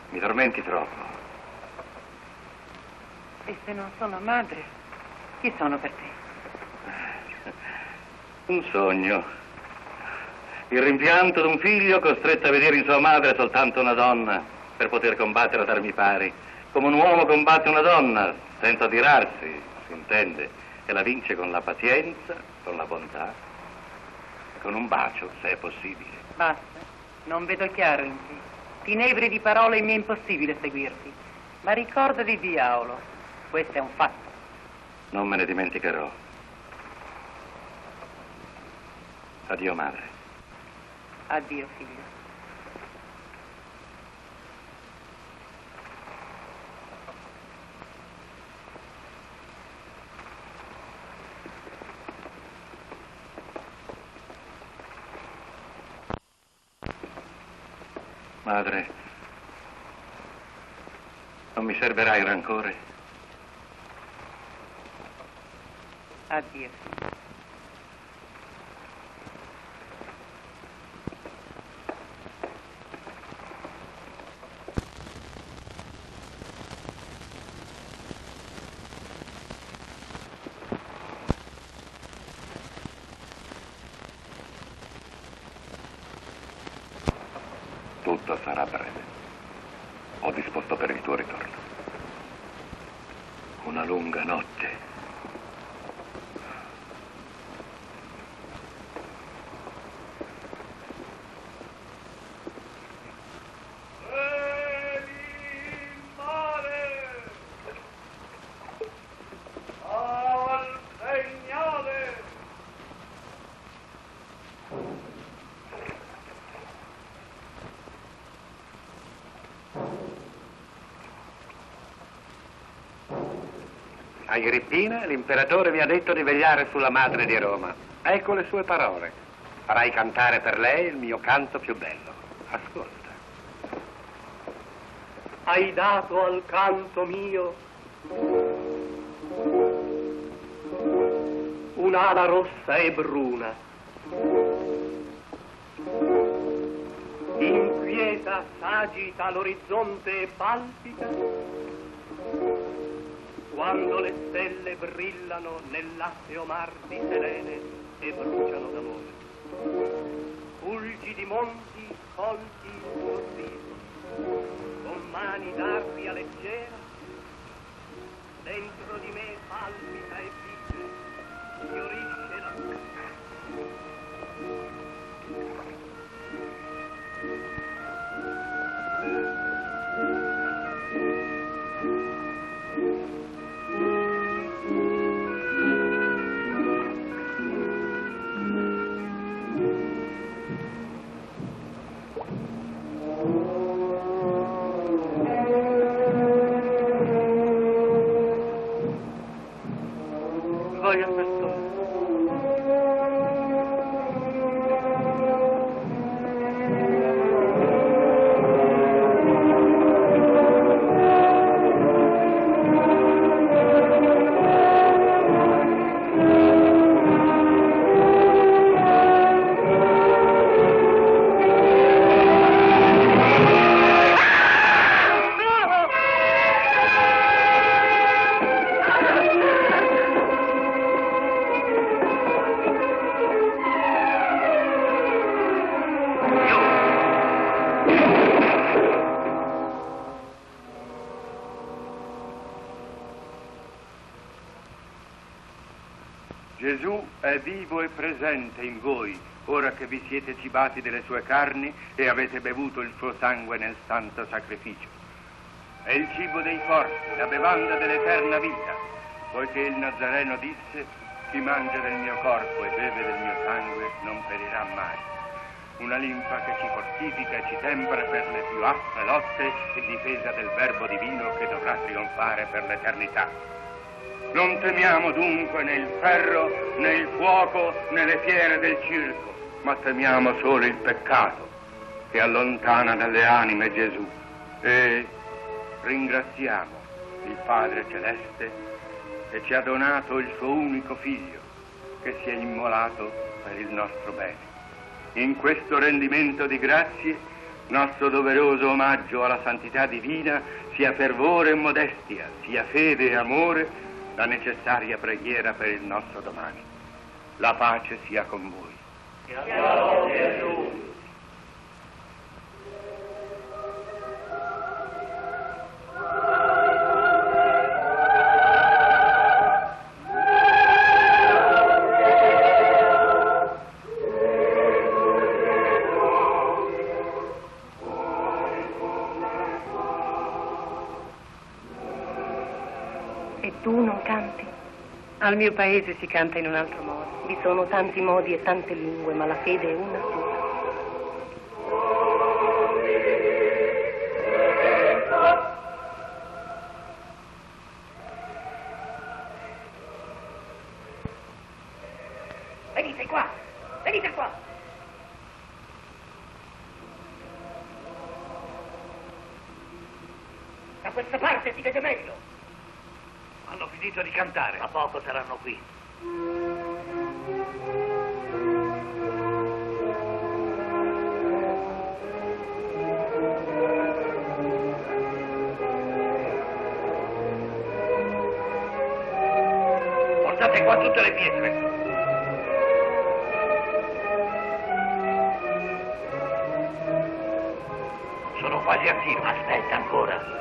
Mi tormenti troppo. E se non sono madre, chi sono per te? Un sogno. Il rimpianto di un figlio costretto a vedere in sua madre soltanto una donna per poter combattere ad armi pari. Come un uomo combatte una donna, senza adirarsi, si intende. E la vince con la pazienza, con la bontà, con un bacio, se è possibile. Basta, non vedo chiaro in te. Ti inebri di parole e mi è impossibile seguirti. Ma ricordati di Aulo, questo è un fatto. Non me ne dimenticherò. Addio, madre. Addio, figlio. Madre, non mi serberai rancore? Addio, figlio. Tutto sarà breve. Ho disposto per il tuo ritorno. Una lunga notte. Agrippina, l'imperatore mi ha detto di vegliare sulla madre di Roma. Ecco le sue parole. Farai cantare per lei il mio canto più bello. Ascolta. Hai dato al canto mio un'ala rossa e bruna. Inquieta s'agita l'orizzonte e palpita quando le stelle brillano nell'atteo mar di Selene e bruciano d'amore. Fulgidi monti colti il sorriso, con mani d'aria leggera, dentro di me palpita e vige, fiorisce la voglio far solo. Gesù è vivo e presente in voi, ora che vi siete cibati delle sue carni e avete bevuto il suo sangue nel santo sacrificio. È il cibo dei forti, la bevanda dell'eterna vita, poiché il Nazareno disse: chi mangia del mio corpo e beve del mio sangue non perirà mai. Una linfa che ci fortifica e ci tempera per le più aspre lotte in difesa del verbo divino che dovrà trionfare per l'eternità. Non temiamo dunque né il ferro, né il fuoco, né le fiere del circo, ma temiamo solo il peccato che allontana dalle anime Gesù. E ringraziamo il Padre Celeste che ci ha donato il suo unico Figlio, che si è immolato per il nostro bene. In questo rendimento di grazie, nostro doveroso omaggio alla santità divina, sia fervore e modestia, sia fede e amore, la necessaria preghiera per il nostro domani. La pace sia con voi. Siamo Gesù. E tu non canti? Al mio paese si canta in un altro modo. Vi sono tanti modi e tante lingue, ma la fede è una sola. Venite qua! Venite qua! Da questa parte si vede meglio. Hanno finito di cantare. A poco saranno qui. Portate qua tutte le pietre. Sono quasi a tiro. Aspetta ancora.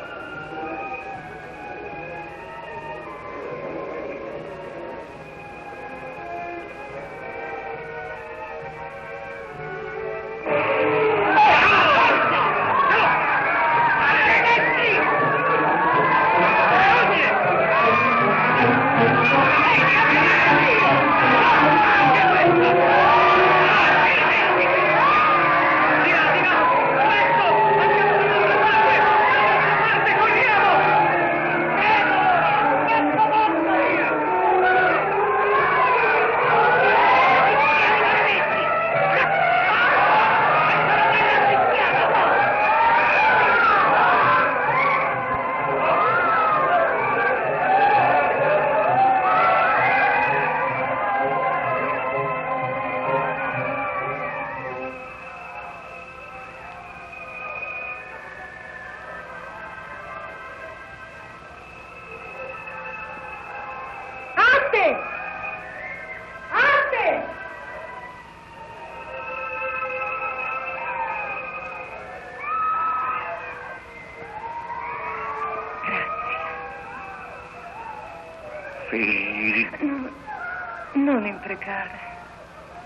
Non imprecare.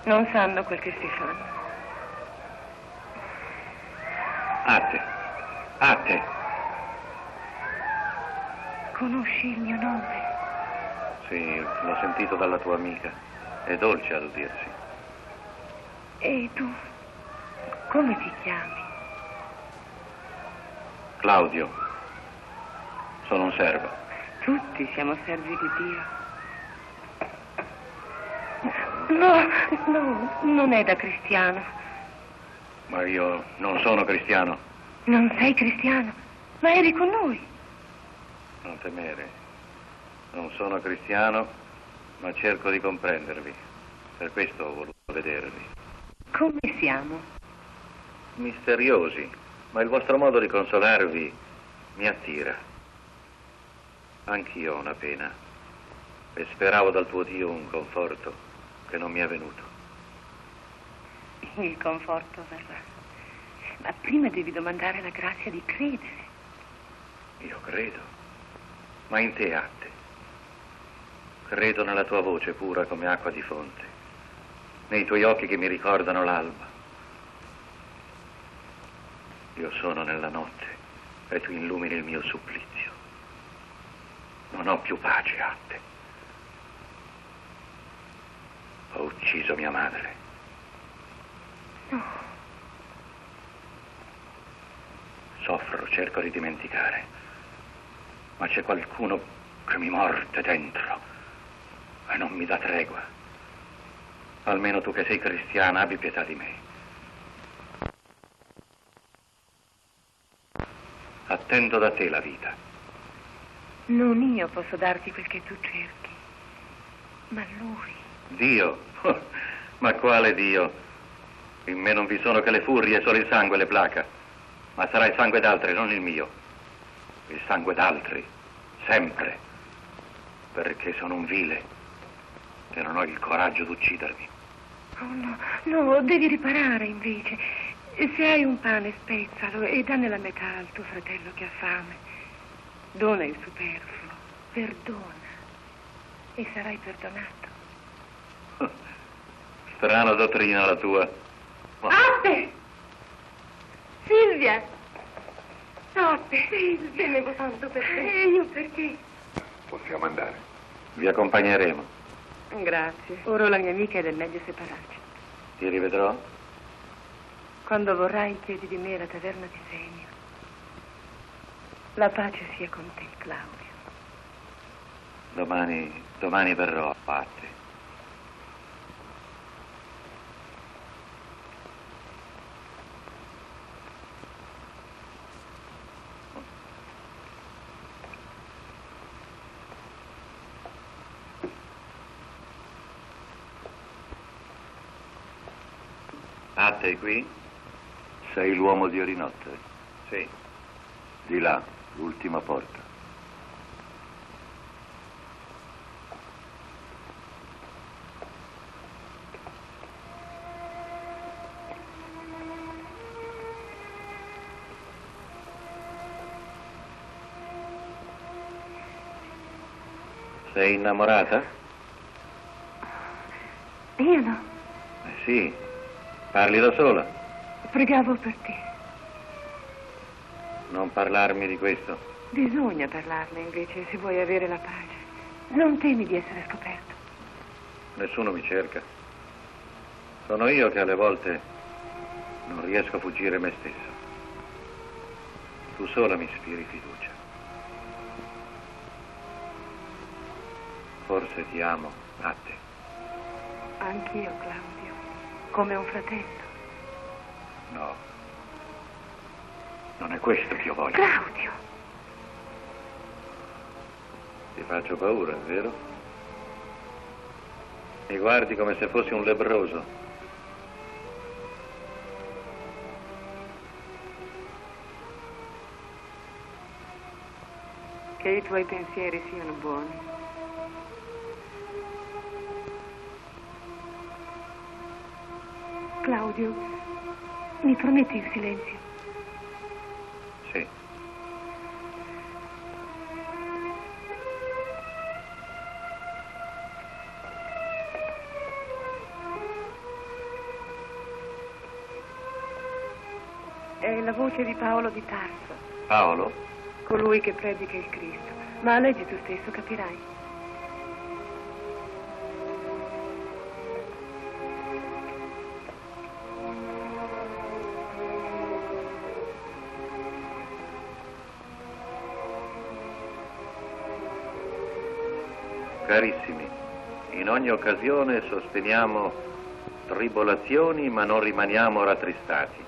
Non sanno quel che si fanno. A te. Conosci il mio nome? Sì, l'ho sentito dalla tua amica. È dolce ad udirsi. E tu? Come ti chiami? Claudio. Sono un servo. Tutti siamo servi di Dio. No, non è da cristiano. Ma io non sono cristiano. Non sei cristiano, ma eri con noi. Non temere. Non sono cristiano, ma cerco di comprendervi. Per questo ho voluto vedervi. Come siamo? Misteriosi, ma il vostro modo di consolarvi mi attira. Anch'io ho una pena e speravo dal tuo Dio un conforto che non mi è venuto. Il conforto verrà. Ma prima devi domandare la grazia di credere. Io credo, ma in te, Atte. Credo nella tua voce pura come acqua di fonte, nei tuoi occhi che mi ricordano l'alba. Io sono nella notte e tu illumini il mio supplizio. Non ho più pace, Atte. Ho ucciso mia madre. No. Soffro, cerco di dimenticare, ma c'è qualcuno che mi morde dentro e non mi dà tregua. Almeno tu che sei cristiana, abbi pietà di me. Attendo da te la vita. Non io posso darti quel che tu cerchi, ma lui. Dio? Ma quale Dio? In me non vi sono che le furie, solo il sangue le placa. Ma sarà il sangue d'altri, non il mio. Il sangue d'altri, sempre. Perché sono un vile e non ho il coraggio d'uccidermi. Oh no, devi riparare invece. Se hai un pane, spezzalo e danne la metà al tuo fratello che ha fame. Dona il superfluo, perdona e sarai perdonato. Strana dottrina la tua. Ma... Atte! Silvia! Atte, Silvia, temevo tanto per te. E io perché? Possiamo andare. Vi accompagneremo. Grazie. Ora la mia amica ed è meglio separarci. Ti rivedrò? Quando vorrai chiedi di me alla taverna di Senio. La pace sia con te, Claudio. Domani verrò a parte. Atte qui? Sei l'uomo di Orinotte? Sì. Di là, l'ultima porta. Sei innamorata? Io no. Sì. Parli da sola? Pregavo per te. Non parlarmi di questo. Bisogna parlarne invece se vuoi avere la pace. Non temi di essere scoperto. Nessuno mi cerca. Sono io che alle volte non riesco a fuggire me stesso. Tu sola mi ispiri fiducia. Forse ti amo, Atte. Anch'io, Claudio. Come un fratello. No. Non è questo che io voglio. Claudio! Ti faccio paura, vero? Mi guardi come se fossi un lebbroso. Che i tuoi pensieri siano buoni. Claudio, mi prometti il silenzio? Sì. È la voce di Paolo di Tarso. Paolo? Colui che predica il Cristo. Ma leggi tu stesso, capirai. Carissimi, In ogni occasione sosteniamo tribolazioni, ma non rimaniamo rattristati.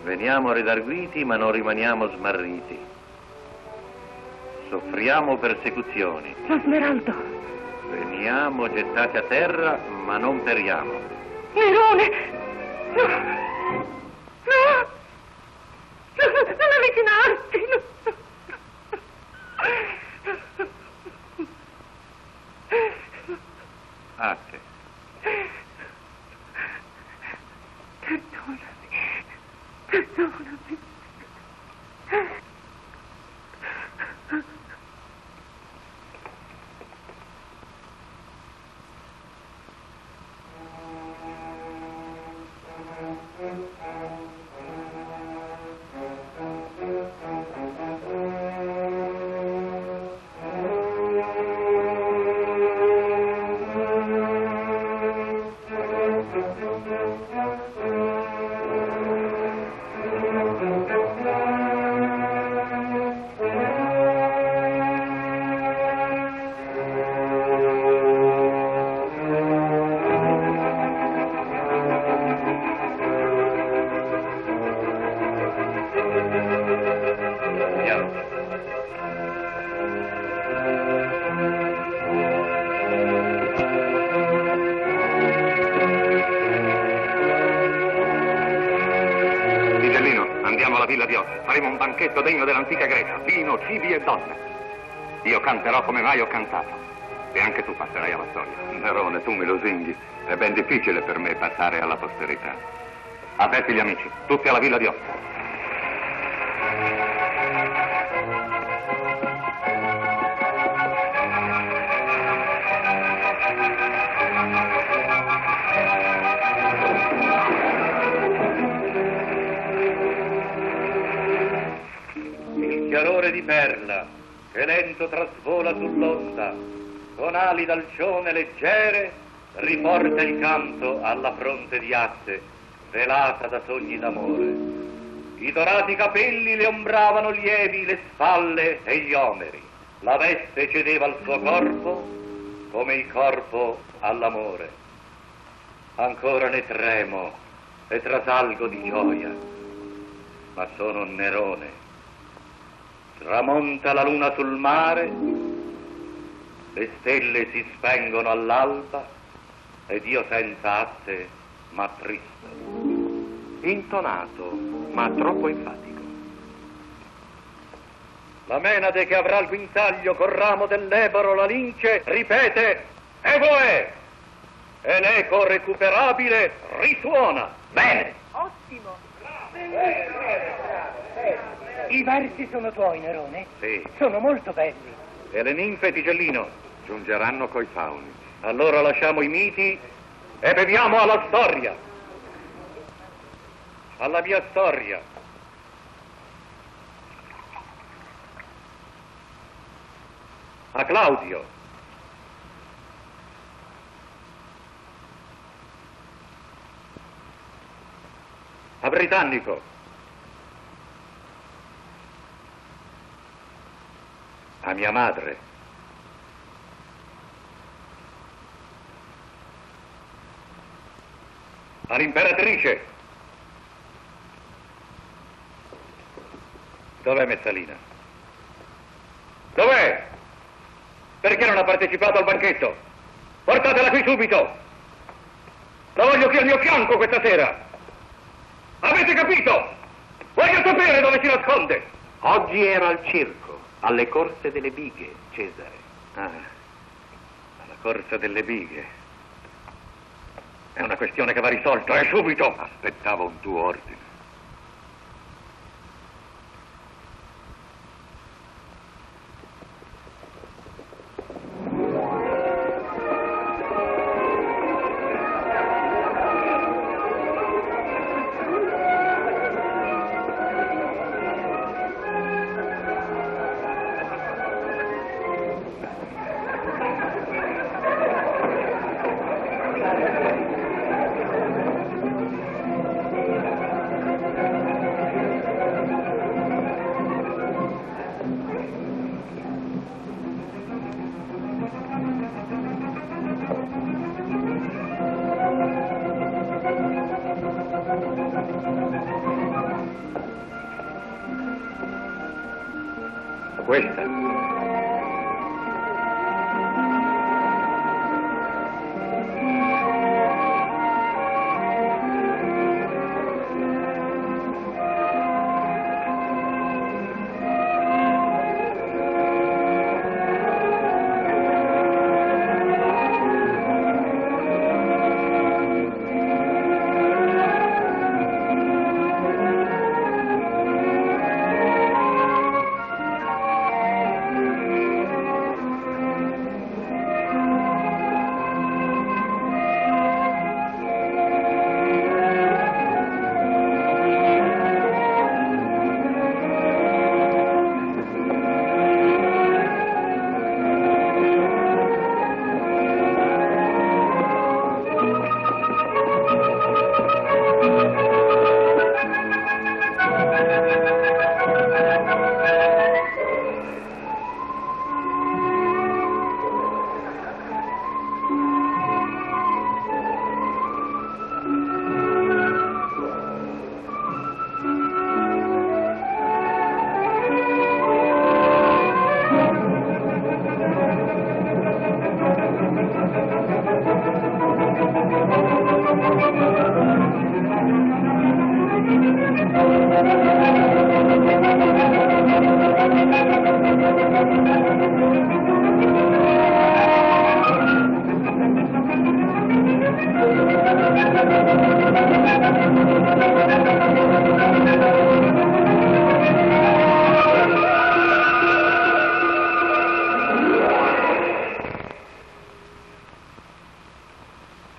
Veniamo redarguiti, ma non rimaniamo smarriti. Soffriamo persecuzioni. Lo Smeraldo! Veniamo gettati a terra, ma non periamo. Nerone! No! No! Non avvicinarti! No. Ate. Perdonami. Faremo un banchetto degno dell'antica Grecia, vino, cibi e donne. Io canterò come mai ho cantato. E anche tu passerai alla storia. Nerone, tu mi lusinghi. È ben difficile per me passare alla posterità. Avverti gli amici, tutti alla villa di Ostia. Chiarore di perla che lento trasvola sull'onda, con ali d'alcione leggere riporta il canto alla fronte di Atte, velata da sogni d'amore. I dorati capelli le ombravano lievi le spalle e gli omeri, la veste cedeva al suo corpo come il corpo all'amore. Ancora ne tremo e trasalgo di gioia, ma sono Nerone. Tramonta la luna sul mare, le stelle si spengono all'alba ed io senza Atte m'attristo. Intonato, ma troppo enfatico. La Menade che avrà il guinzaglio col ramo dell'Ebro la lince ripete Evo è! E l'eco recuperabile risuona. Bene! Ottimo! I versi sono tuoi, Nerone? Sì. Sono molto belli. E le ninfe, Tigellino? Giungeranno coi fauni. Allora lasciamo i miti e beviamo alla storia. Alla mia storia. A Claudio. A Britannico. A mia madre. All'imperatrice. Dov'è Messalina? Dov'è? Perché non ha partecipato al banchetto? Portatela qui subito! La voglio qui al mio fianco questa sera! Avete capito? Voglio sapere dove si nasconde! Oggi era al circo, alle corse delle bighe, Cesare. Ah, alla corsa delle bighe. È una questione che va risolta, e subito! Aspettavo un tuo ordine. questa.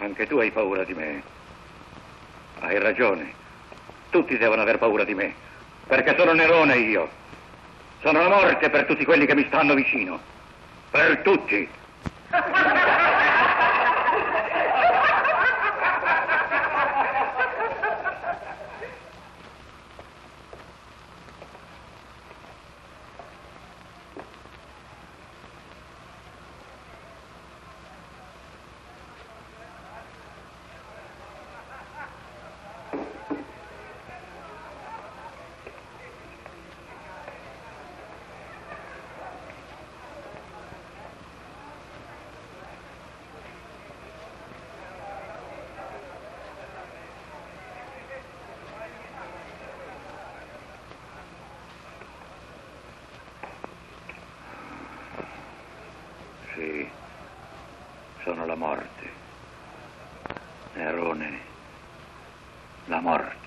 Anche tu hai paura di me. Hai ragione. Tutti devono aver paura di me. Perché sono Nerone io. Sono la morte per tutti quelli che mi stanno vicino. Per tutti. Sì, sono la morte. Nerone, la morte.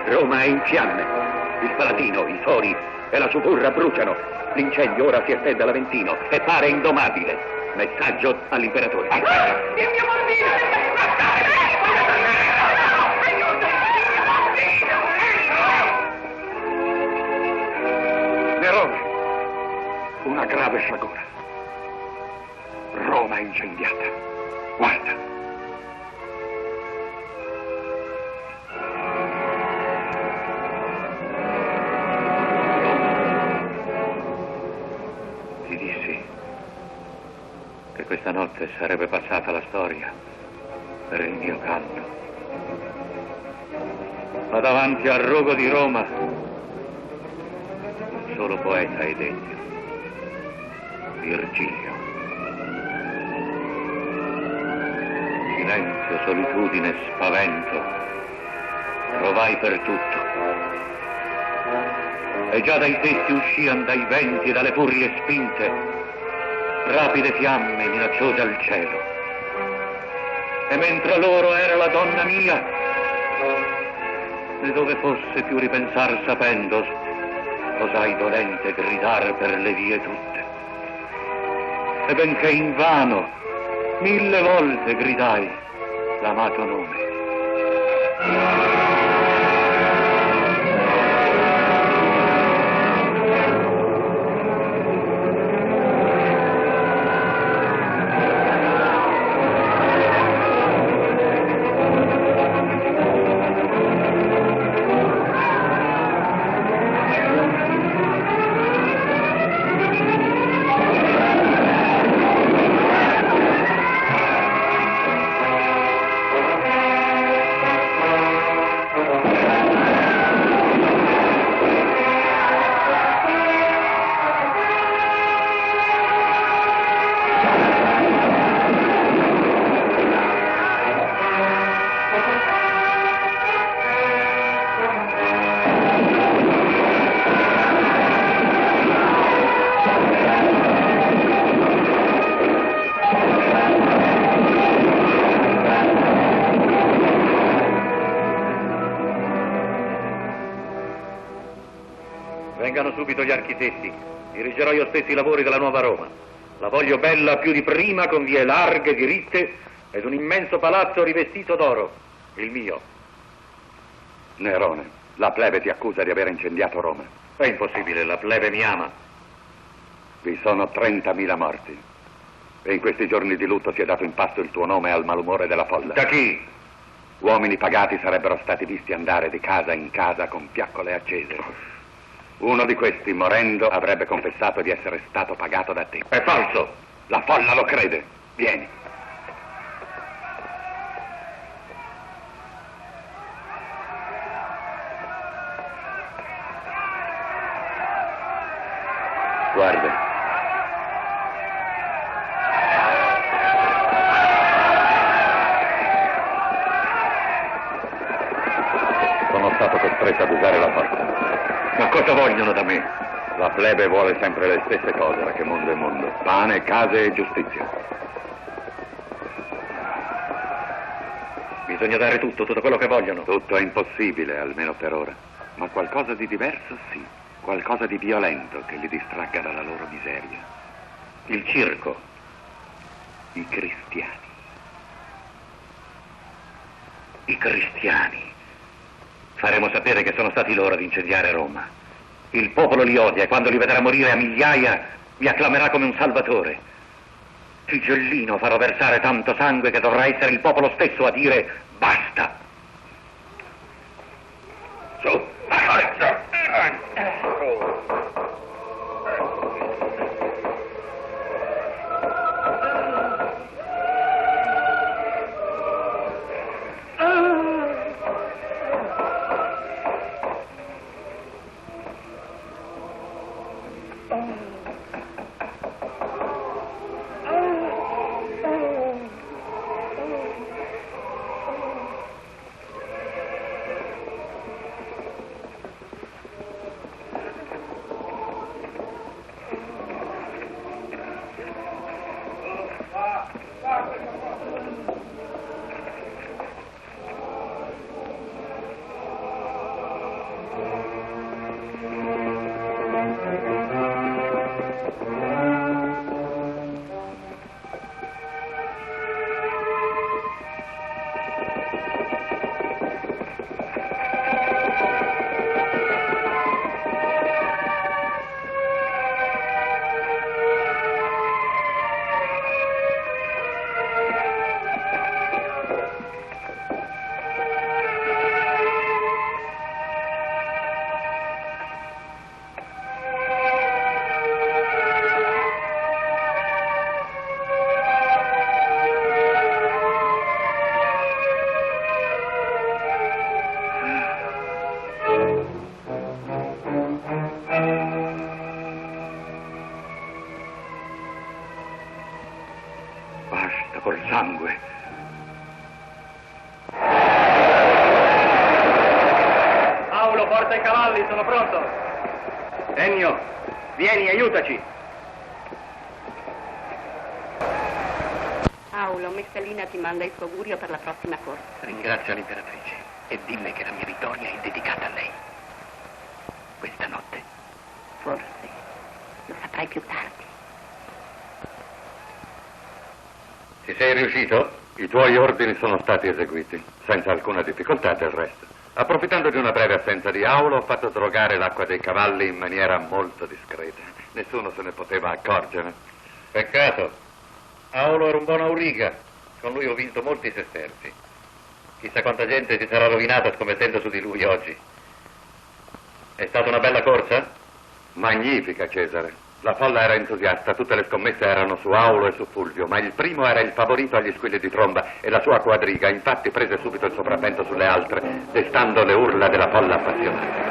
Roma è in fiamme. Il Palatino, i fori e la Suburra bruciano. L'incendio ora si estende all'Aventino e pare indomabile. Messaggio all'imperatore. Il mio bambino! Nerone, una grave sciagura. Roma è incendiata. Guarda. Questa notte sarebbe passata la storia per il mio canto. Ma davanti al rogo di Roma un solo poeta è degno, Virgilio. Silenzio, solitudine, spavento, provai per tutto. E già dai tetti uscian dai venti e dalle furie spinte rapide fiamme minacciose al cielo. e mentre loro era la donna mia, e dove fosse più ripensar sapendo, osai dolente gridare per le vie tutte. E benché invano 1000 volte gridai l'amato nome. Vengano subito gli architetti. Dirigerò io stesso i lavori della nuova Roma. La voglio bella più di prima, con vie larghe, diritte, ed un immenso palazzo rivestito d'oro. Il mio. Nerone, la plebe ti accusa di aver incendiato Roma. È impossibile, la plebe mi ama. Vi sono 30.000 morti. E in questi giorni di lutto si è dato in pasto il tuo nome al malumore della folla. Da chi? Uomini pagati sarebbero stati visti andare di casa in casa con fiaccole accese. Uno di questi, morendo, avrebbe confessato di essere stato pagato da te. È falso! La folla lo crede. Vieni. Guarda. Sono stato costretto ad usare la forza. Ma cosa vogliono da me? La plebe vuole sempre le stesse cose, perché mondo è mondo. Pane, case e giustizia. Bisogna dare tutto quello che vogliono. Tutto è impossibile, almeno per ora. Ma qualcosa di diverso sì. Qualcosa di violento che li distragga dalla loro miseria. Il circo. I cristiani. I cristiani. Faremo sapere che sono stati loro ad incendiare Roma. Il popolo li odia e quando li vedrà morire a migliaia mi acclamerà come un salvatore. Tigellino farò versare tanto sangue che dovrà essere il popolo stesso a dire basta. Su. Col sangue. Paolo, porta i cavalli, sono pronto. Ennio, vieni, aiutaci. Aulo, Messalina ti manda il suo augurio per la prossima corsa. Ringrazio l'imperatrice e dille che la mia vittoria è dedicata a lei. Questa notte. Forse lo saprai più tardi. Ci sei riuscito? I tuoi ordini sono stati eseguiti, senza alcuna difficoltà del resto. Approfittando di una breve assenza di Aulo, ho fatto drogare l'acqua dei cavalli in maniera molto discreta. Nessuno se ne poteva accorgere. Peccato. Aulo era un buon auriga. Con lui ho vinto molti sesterzi. Chissà quanta gente si sarà rovinata scommettendo su di lui oggi. È stata una bella corsa? Magnifica, Cesare. La folla era entusiasta, tutte le scommesse erano su Aulo e su Fulvio, ma il primo era il favorito agli squilli di tromba e la sua quadriga infatti prese subito il sopravvento sulle altre, destando le urla della folla appassionata.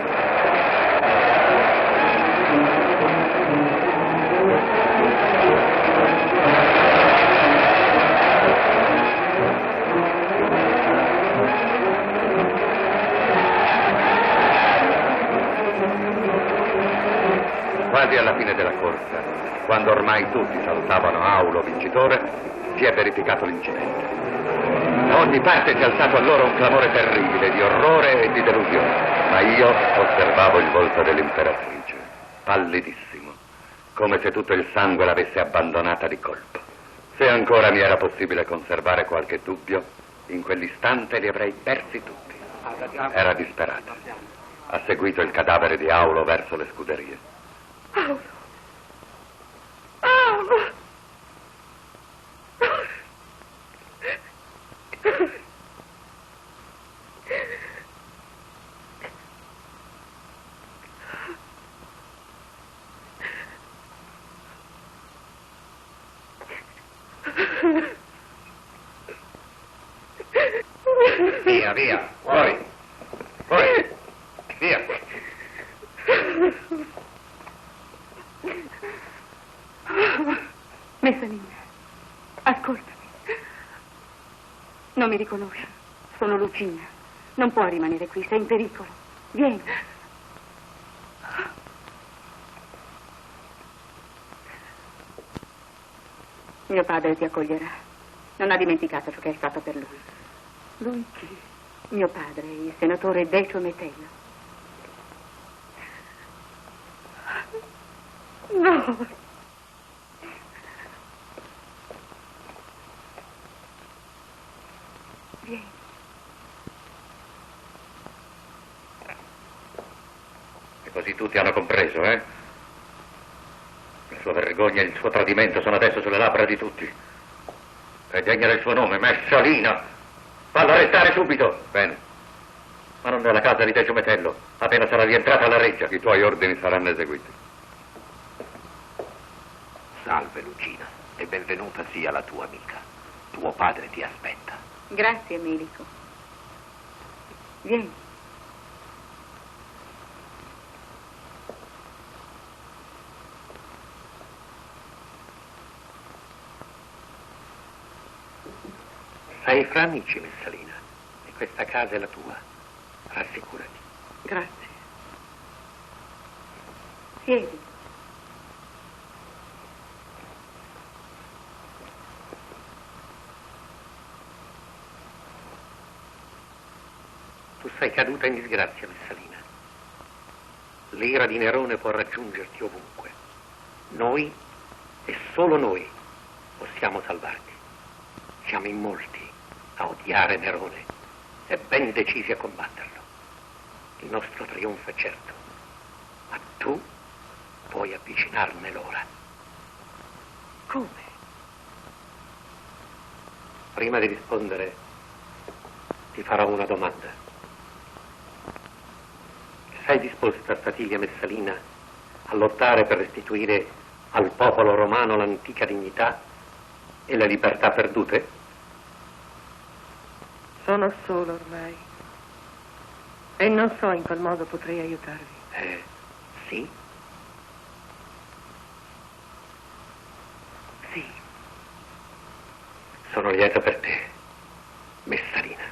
Quasi alla fine della corsa, quando ormai tutti salutavano Aulo vincitore, si è verificato l'incidente. Da ogni parte si è alzato allora un clamore terribile di orrore e di delusione, ma io osservavo il volto dell'imperatrice, pallidissimo, come se tutto il sangue l'avesse abbandonata di colpo. Se ancora mi era possibile conservare qualche dubbio, in quell'istante li avrei persi tutti. Era disperata. Ha seguito il cadavere di Aulo verso le scuderie. Aulo! Aulo! Via, via, fuori. Fuori. Via. Messalina, ascoltami. Non mi riconosci. Sono Lucina. Non puoi rimanere qui, sei in pericolo. Vieni. Mio padre ti accoglierà. Non ha dimenticato ciò che hai fatto per lui. Lui chi? Mio padre, il senatore Decio Metello. No! Vieni. E così tutti hanno compreso, eh? La sua vergogna e il suo tradimento sono adesso sulle labbra di tutti. È degna del suo nome, Messalina. Fallo arrestare subito. Bene. Ma non nella casa di Decio Metello, appena sarà rientrata alla reggia. I tuoi ordini saranno eseguiti. Salve, Lucina, e benvenuta sia la tua amica. Tuo padre ti aspetta. Grazie, Melico. Vieni. Sei fra amici, Messalina, e questa casa è la tua. Rassicurati. Grazie. Siedi. Tu sei caduta in disgrazia, Messalina. L'ira di Nerone può raggiungerti ovunque. Noi, e solo noi, possiamo salvarti. Siamo in molti a odiare Nerone e ben decisi a combatterlo. Il nostro trionfo è certo, ma tu puoi avvicinarne l'ora. Come? Prima di rispondere, ti farò una domanda. Sei disposta, Statilia Messalina, a lottare per restituire al popolo romano l'antica dignità e le libertà perdute? Sono sola ormai. E non so in qual modo potrei aiutarvi. Sì? Sì. Sono lieto per te, Messalina.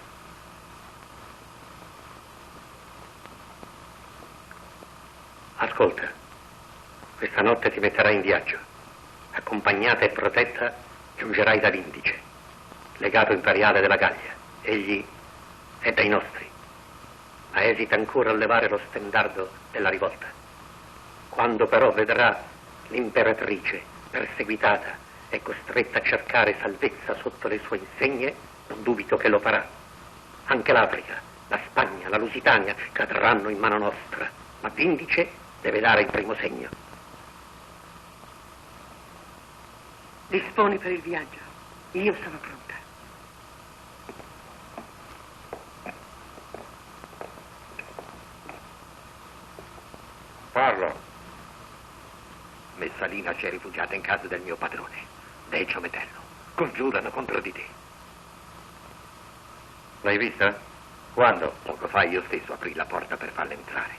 Ascolta, questa notte ti metterai in viaggio. Accompagnata e protetta, giungerai da Vindice. legato imperiale della Gallia. Egli è dei nostri, ma esita ancora a levare lo stendardo della rivolta. Quando però vedrà l'imperatrice perseguitata e costretta a cercare salvezza sotto le sue insegne, non dubito che lo farà. Anche l'Africa, la Spagna, la Lusitania cadranno in mano nostra, ma Vindice deve dare il primo segno. Disponi per il viaggio. Io sono pronta. Parla. Messalina si è rifugiata in casa del mio padrone, Decio Metello. Congiurano contro di te. L'hai vista? Quando? Poco fa io stesso aprì la porta per farla entrare.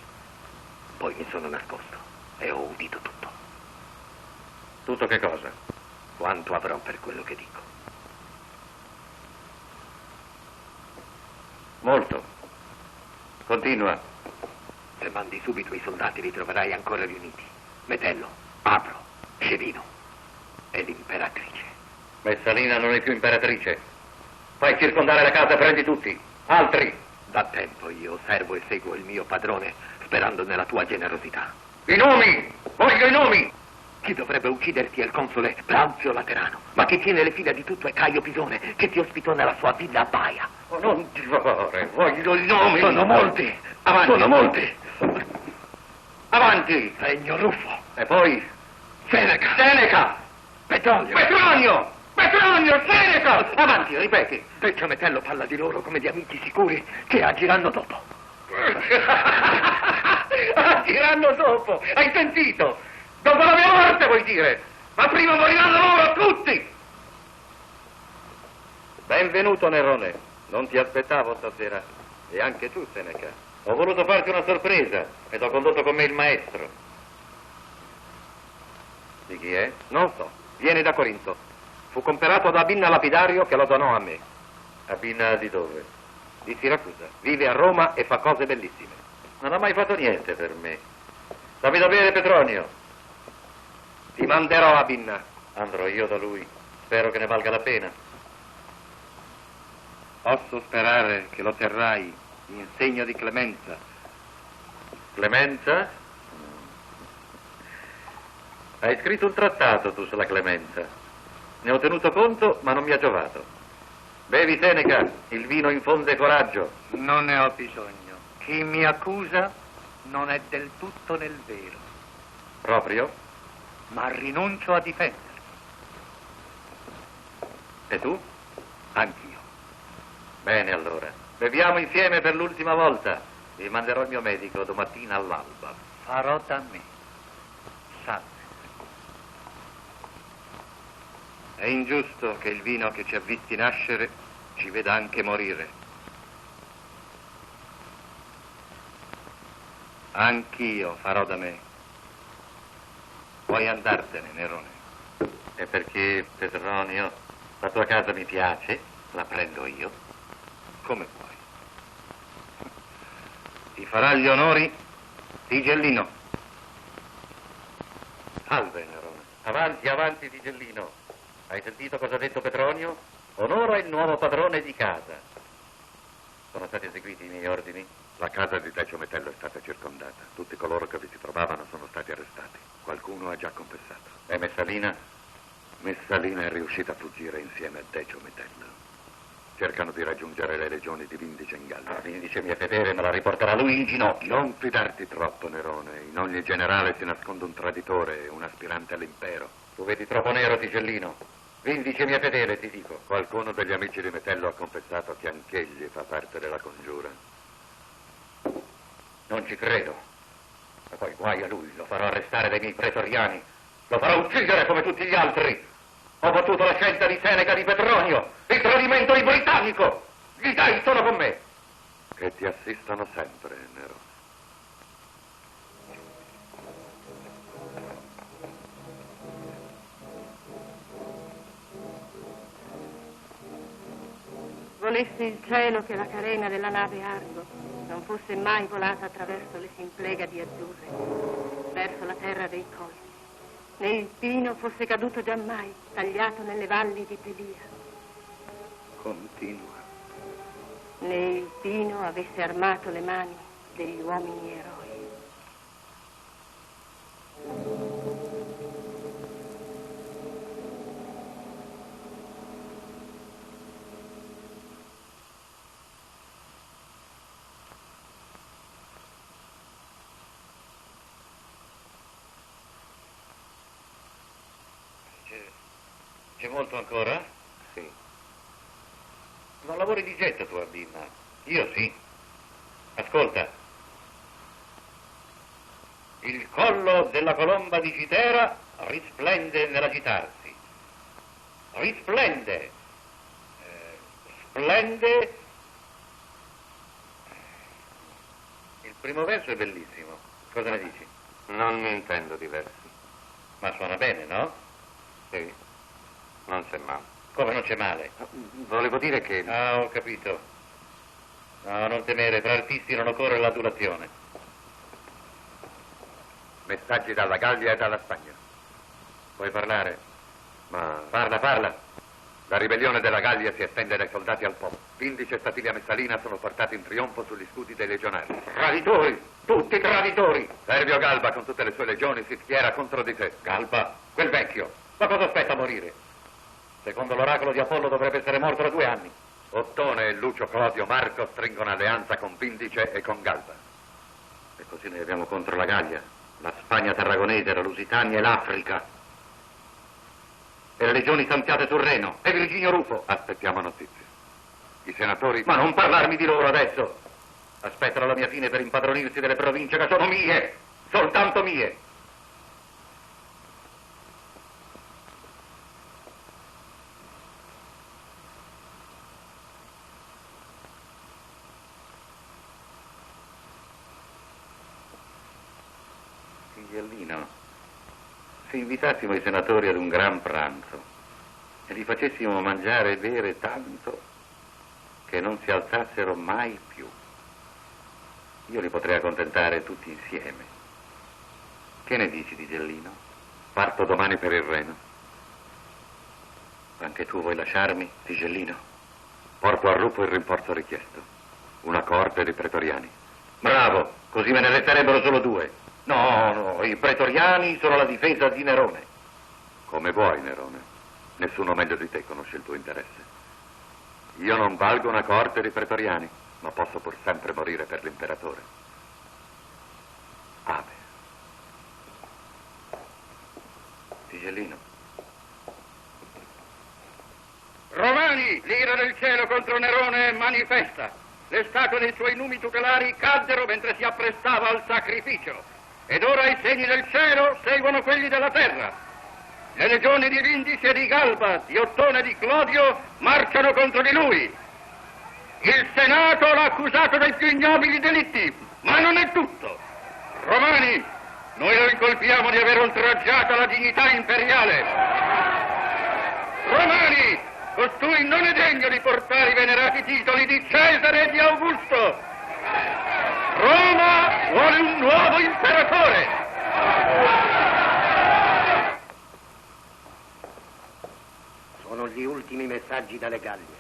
Poi mi sono nascosto e ho udito tutto. Tutto che cosa? Quanto avrò per quello che dico. Molto. Continua. Se mandi subito i soldati li troverai ancora riuniti. Metello, Apro, Scevino e l'imperatrice. Messalina non è più imperatrice. Fai circondare la casa, prendi tutti. Altri. Da tempo io osservo e seguo il mio padrone, sperando nella tua generosità. I nomi! Voglio i nomi! Chi dovrebbe ucciderti è il console Plauzio Laterano, ma chi tiene le fila di tutto è Caio Pisone, che ti ospitò nella sua villa a Baia. Oh, non ti fare, voglio i nomi! Sono molti! Avanti! Sono molti! Avanti! Regno Ruffo! E poi? Seneca! Seneca! Petronio! Petronio! Petronio! Seneca! Avanti, ripeti! Decio Metello parla di loro come di amici sicuri che agiranno dopo. Agiranno dopo! Hai sentito? Dopo la mia morte, vuoi dire? Ma prima moriranno loro tutti! Benvenuto, Nerone. Non ti aspettavo stasera. E anche tu, Seneca. Ho voluto farti una sorpresa ed ho condotto con me il maestro. Di chi è? Non so. Viene da Corinto. Fu comperato da Abinna Lapidario che lo donò a me. Abinna di dove? Di Siracusa. Vive a Roma e fa cose bellissime. Non ha mai fatto niente per me. Dammi da bere, Petronio. Ti manderò a Binna. Andrò io da lui. Spero che ne valga la pena. Posso sperare che lo terrai in segno di clemenza? Clemenza? Hai scritto un trattato tu sulla clemenza. Ne ho tenuto conto, ma non mi ha giovato. Bevi, Seneca, il vino infonde coraggio. Non ne ho bisogno. Chi mi accusa non è del tutto nel vero. Proprio? Ma rinuncio a difendermi. E tu? Anch'io. Bene, allora. Beviamo insieme per l'ultima volta. Vi manderò il mio medico domattina all'alba. Farò da me. Salve. È ingiusto che il vino che ci ha visti nascere ci veda anche morire. Anch'io farò da me. Puoi andartene, Nerone. E perché, Petronio, la tua casa mi piace, la prendo io. Come puoi? Ti farà gli onori Tigellino. Salve, Nerone. Avanti, avanti, Tigellino. Hai sentito cosa ha detto Petronio? Onora il nuovo padrone di casa. Sono stati eseguiti i miei ordini? La casa di Decio Metello è stata circondata. Tutti coloro che vi si trovavano sono stati arrestati. Qualcuno ha già confessato. E Messalina? Messalina è riuscita a fuggire insieme a Decio Metello. Cercano di raggiungere le legioni di Vindice in Gallia. Vindice mi è fedele, me la riporterà lui in ginocchio. Non fidarti troppo, Nerone. In ogni generale si nasconde un traditore, un aspirante all'impero. Tu vedi troppo nero, Tigellino. Vindice mi è fedele, ti dico. Qualcuno degli amici di Metello ha confessato che anch'egli fa parte della congiura. Non ci credo. E poi guai a lui, lo farò arrestare dai miei pretoriani. Lo farò uccidere come tutti gli altri. Ho battuto la scelta di Seneca di Petronio. Il tradimento di britannico. Gli dai sono con me. Che ti assistono sempre, Nerone. Volesse il cielo che la carena della nave Argo non fosse mai volata attraverso le Simplegadi azzurre, verso la terra dei colli, né il pino fosse caduto giammai, tagliato nelle valli di Pelia. continua. Né il pino avesse armato le mani degli uomini eroi. C'è molto ancora? Sì. Non lavori di getto tu, Ardinna. Io sì. Ascolta. Il collo della colomba di Citera risplende nell'agitarsi. Risplende. Splende. Il primo verso è bellissimo. Cosa ne dici? Non mi intendo diversi. Ma suona bene, no? Sì. Non c'è male. Come non c'è male? Volevo dire che... Ah, ho capito. No, non temere, tra artisti non occorre l'adulazione. Messaggi dalla Gallia e dalla Spagna. Puoi parlare? Ma Parla. la ribellione della Gallia si estende dai soldati al popolo. 15 Statilia Messalina sono portati in trionfo sugli scudi dei legionari. Traditori! Tutti traditori! Servio Galba con tutte le sue legioni si schiera contro di te. Galba, quel vecchio, ma cosa aspetta a morire? Secondo l'oracolo di Apollo dovrebbe essere morto da 2 anni. Ottone e Lucio Claudio Marco stringono alleanza con Vindice e con Galba. E così ne abbiamo contro la Gallia, la Spagna tarragonese, la Lusitania e l'Africa. E le legioni stanziate sul Reno, e Virginio Rufo. Aspettiamo notizie. I senatori... Ma non parlarmi di loro adesso! Aspettano la mia fine per impadronirsi delle province che sono mie, soltanto mie. Figliellino, se invitassimo i senatori ad un gran pranzo e li facessimo mangiare e bere tanto che non si alzassero mai più, io li potrei accontentare tutti insieme. Che ne dici, Digellino? Parto domani per il Reno. Anche tu vuoi lasciarmi, Digellino? Porto a Rufo il rinforzo richiesto. Una coorte di pretoriani. Bravo, così me ne resterebbero solo 2. No, i pretoriani sono la difesa di Nerone. Come vuoi, Nerone. Nessuno meglio di te conosce il tuo interesse. Io non valgo una coorte di pretoriani, ma posso pur sempre morire per l'imperatore. Ave. Digellino. Romani, l'ira del cielo contro Nerone è manifesta. Le statue dei suoi numi tutelari caddero mentre si apprestava al sacrificio. Ed ora i segni del cielo seguono quelli della terra. Le legioni di Vindice e di Galba, di Ottone e di Clodio marciano contro di lui. Il Senato l'ha accusato dei più ignobili delitti, ma non è tutto. Romani, noi lo incolpiamo di aver oltraggiato la dignità imperiale. Romani, costui non è degno di portare i venerati titoli di Cesare e di Augusto. Roma vuole un nuovo imperatore. Sono gli ultimi messaggi dalle Gallie.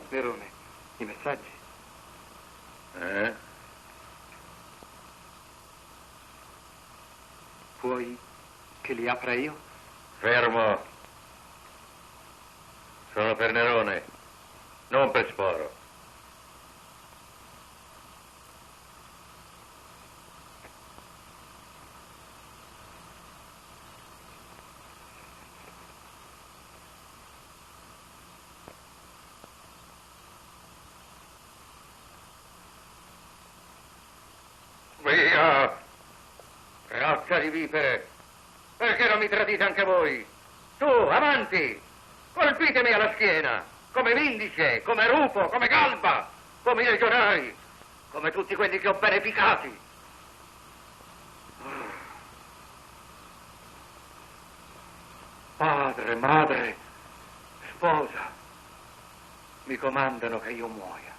Nerone, i messaggi. Vuoi che li apra io? Fermo. Sono per Nerone, non per Sporo. Via! Razza di vipere! Perché non mi tradite anche voi? Su, avanti! Colpitemi alla schiena! Come Vindice, come Rufo, come Galba, come i legionari, come tutti quelli che ho beneficati! Padre, madre, sposa, mi comandano che io muoia.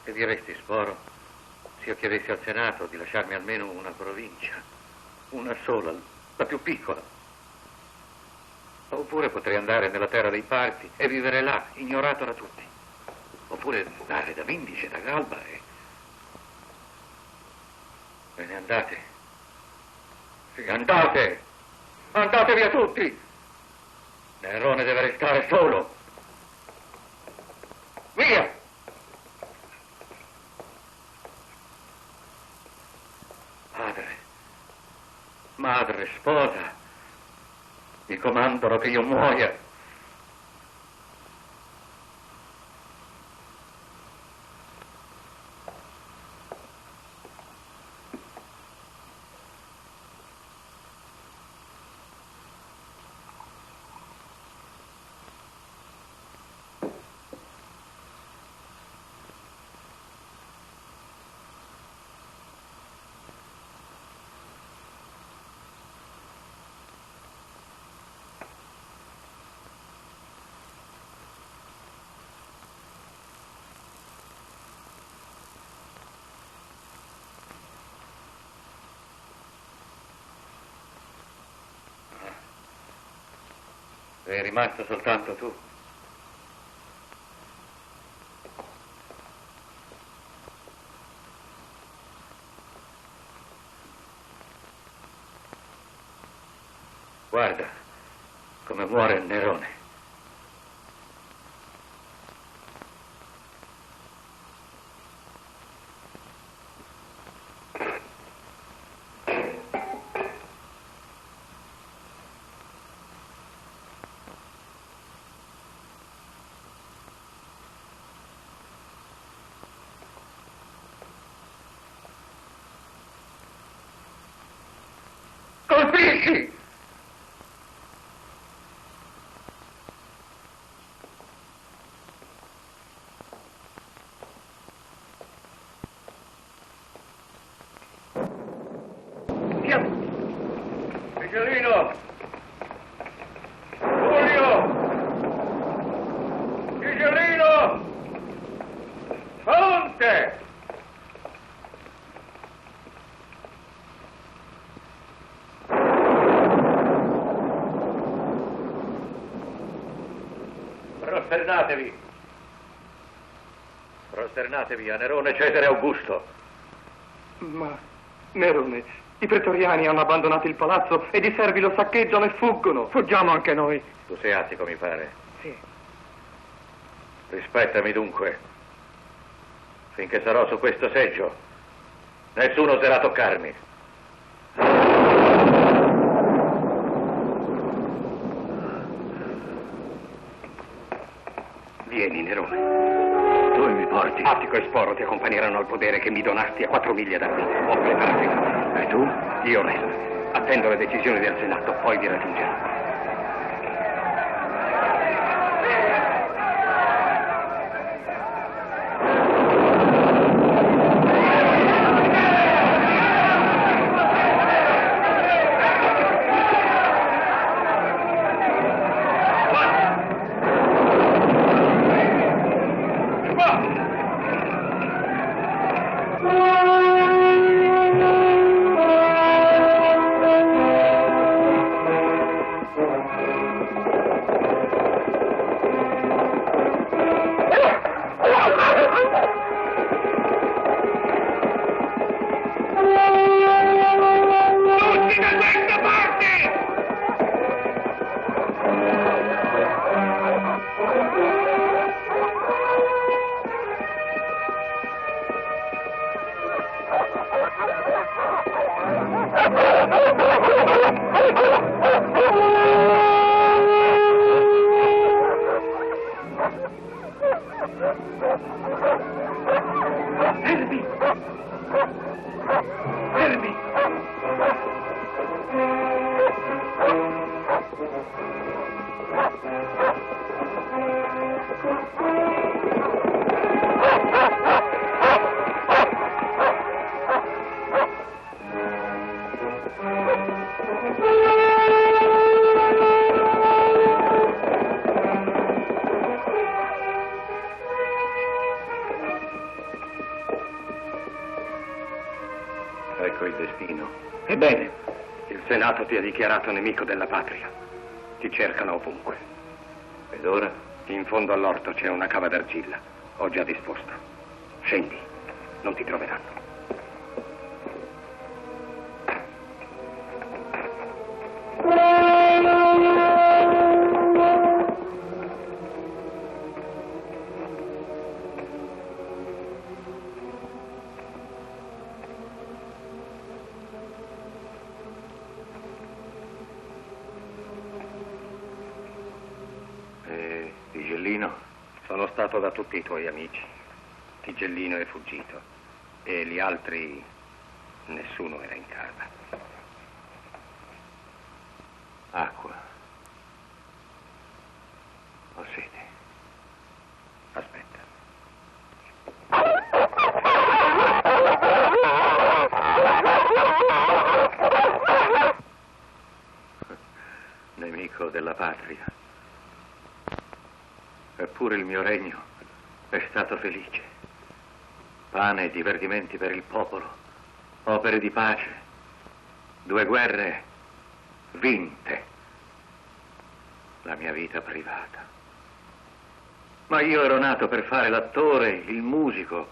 Che diresti, Sporo, se io chiedessi al Senato di lasciarmi almeno una provincia, una sola, la più piccola? Oppure potrei andare nella terra dei parti e vivere là, ignorato da tutti. Oppure andare da Vindice, da Galba e... Ve ne andate. Sì, andate! Andate via tutti! Nerone deve restare solo. Via! Madre, sposa, mi comandano che io muoia. Sei rimasto soltanto tu. Guarda come muore Nerone. Colpisci! Michelino! Giulio! Michelino! Fonte! Prosternatevi! Prosternatevi a Nerone Cesare Augusto! Ma, Nerone, i pretoriani hanno abbandonato il palazzo ed i servi lo saccheggiano e fuggono. Fuggiamo anche noi. Tu sei attico, mi pare. Sì. Rispettami dunque. Finché sarò su questo seggio, nessuno oserà toccarmi. Vieni, Nerone. Dove mi porti? Attico e Sporo ti accompagneranno al podere che mi donasti a 4 miglia da qui. Ho preparato i cavalli. E tu? Io resto. Attendo le decisioni del Senato, poi vi raggiungerò. Stato ti ha dichiarato nemico della patria. Ti cercano ovunque. Ed ora? In fondo all'orto c'è una cava d'argilla. Ho già disposto. Scendi, non ti troveranno. Sono stato da tutti i tuoi amici. Tigellino è fuggito e gli altri, nessuno era in casa. Acqua. Ho sete. Aspetta. Nemico della patria. Eppure il mio regno è stato felice. Pane e divertimenti per il popolo, opere di pace, 2 guerre vinte. La mia vita privata. Ma io ero nato per fare l'attore, il musico,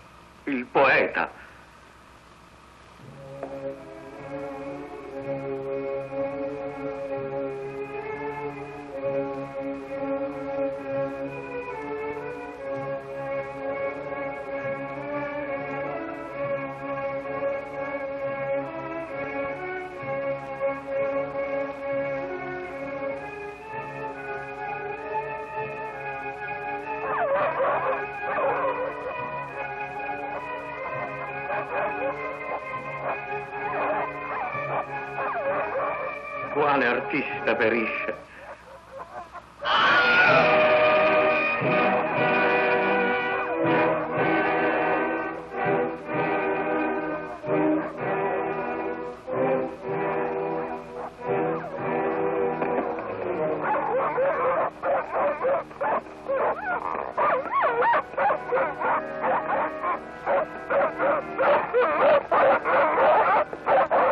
il poeta. Quale artista perisce?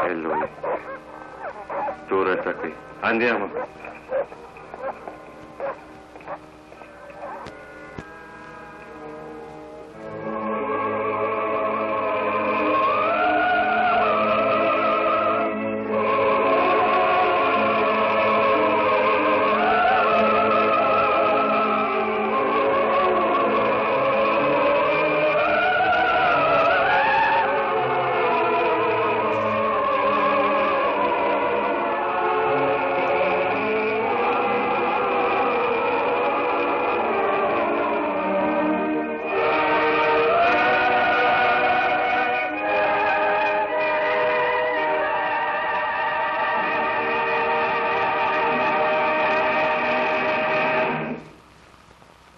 È lui. Tu resta qui. Andiamo.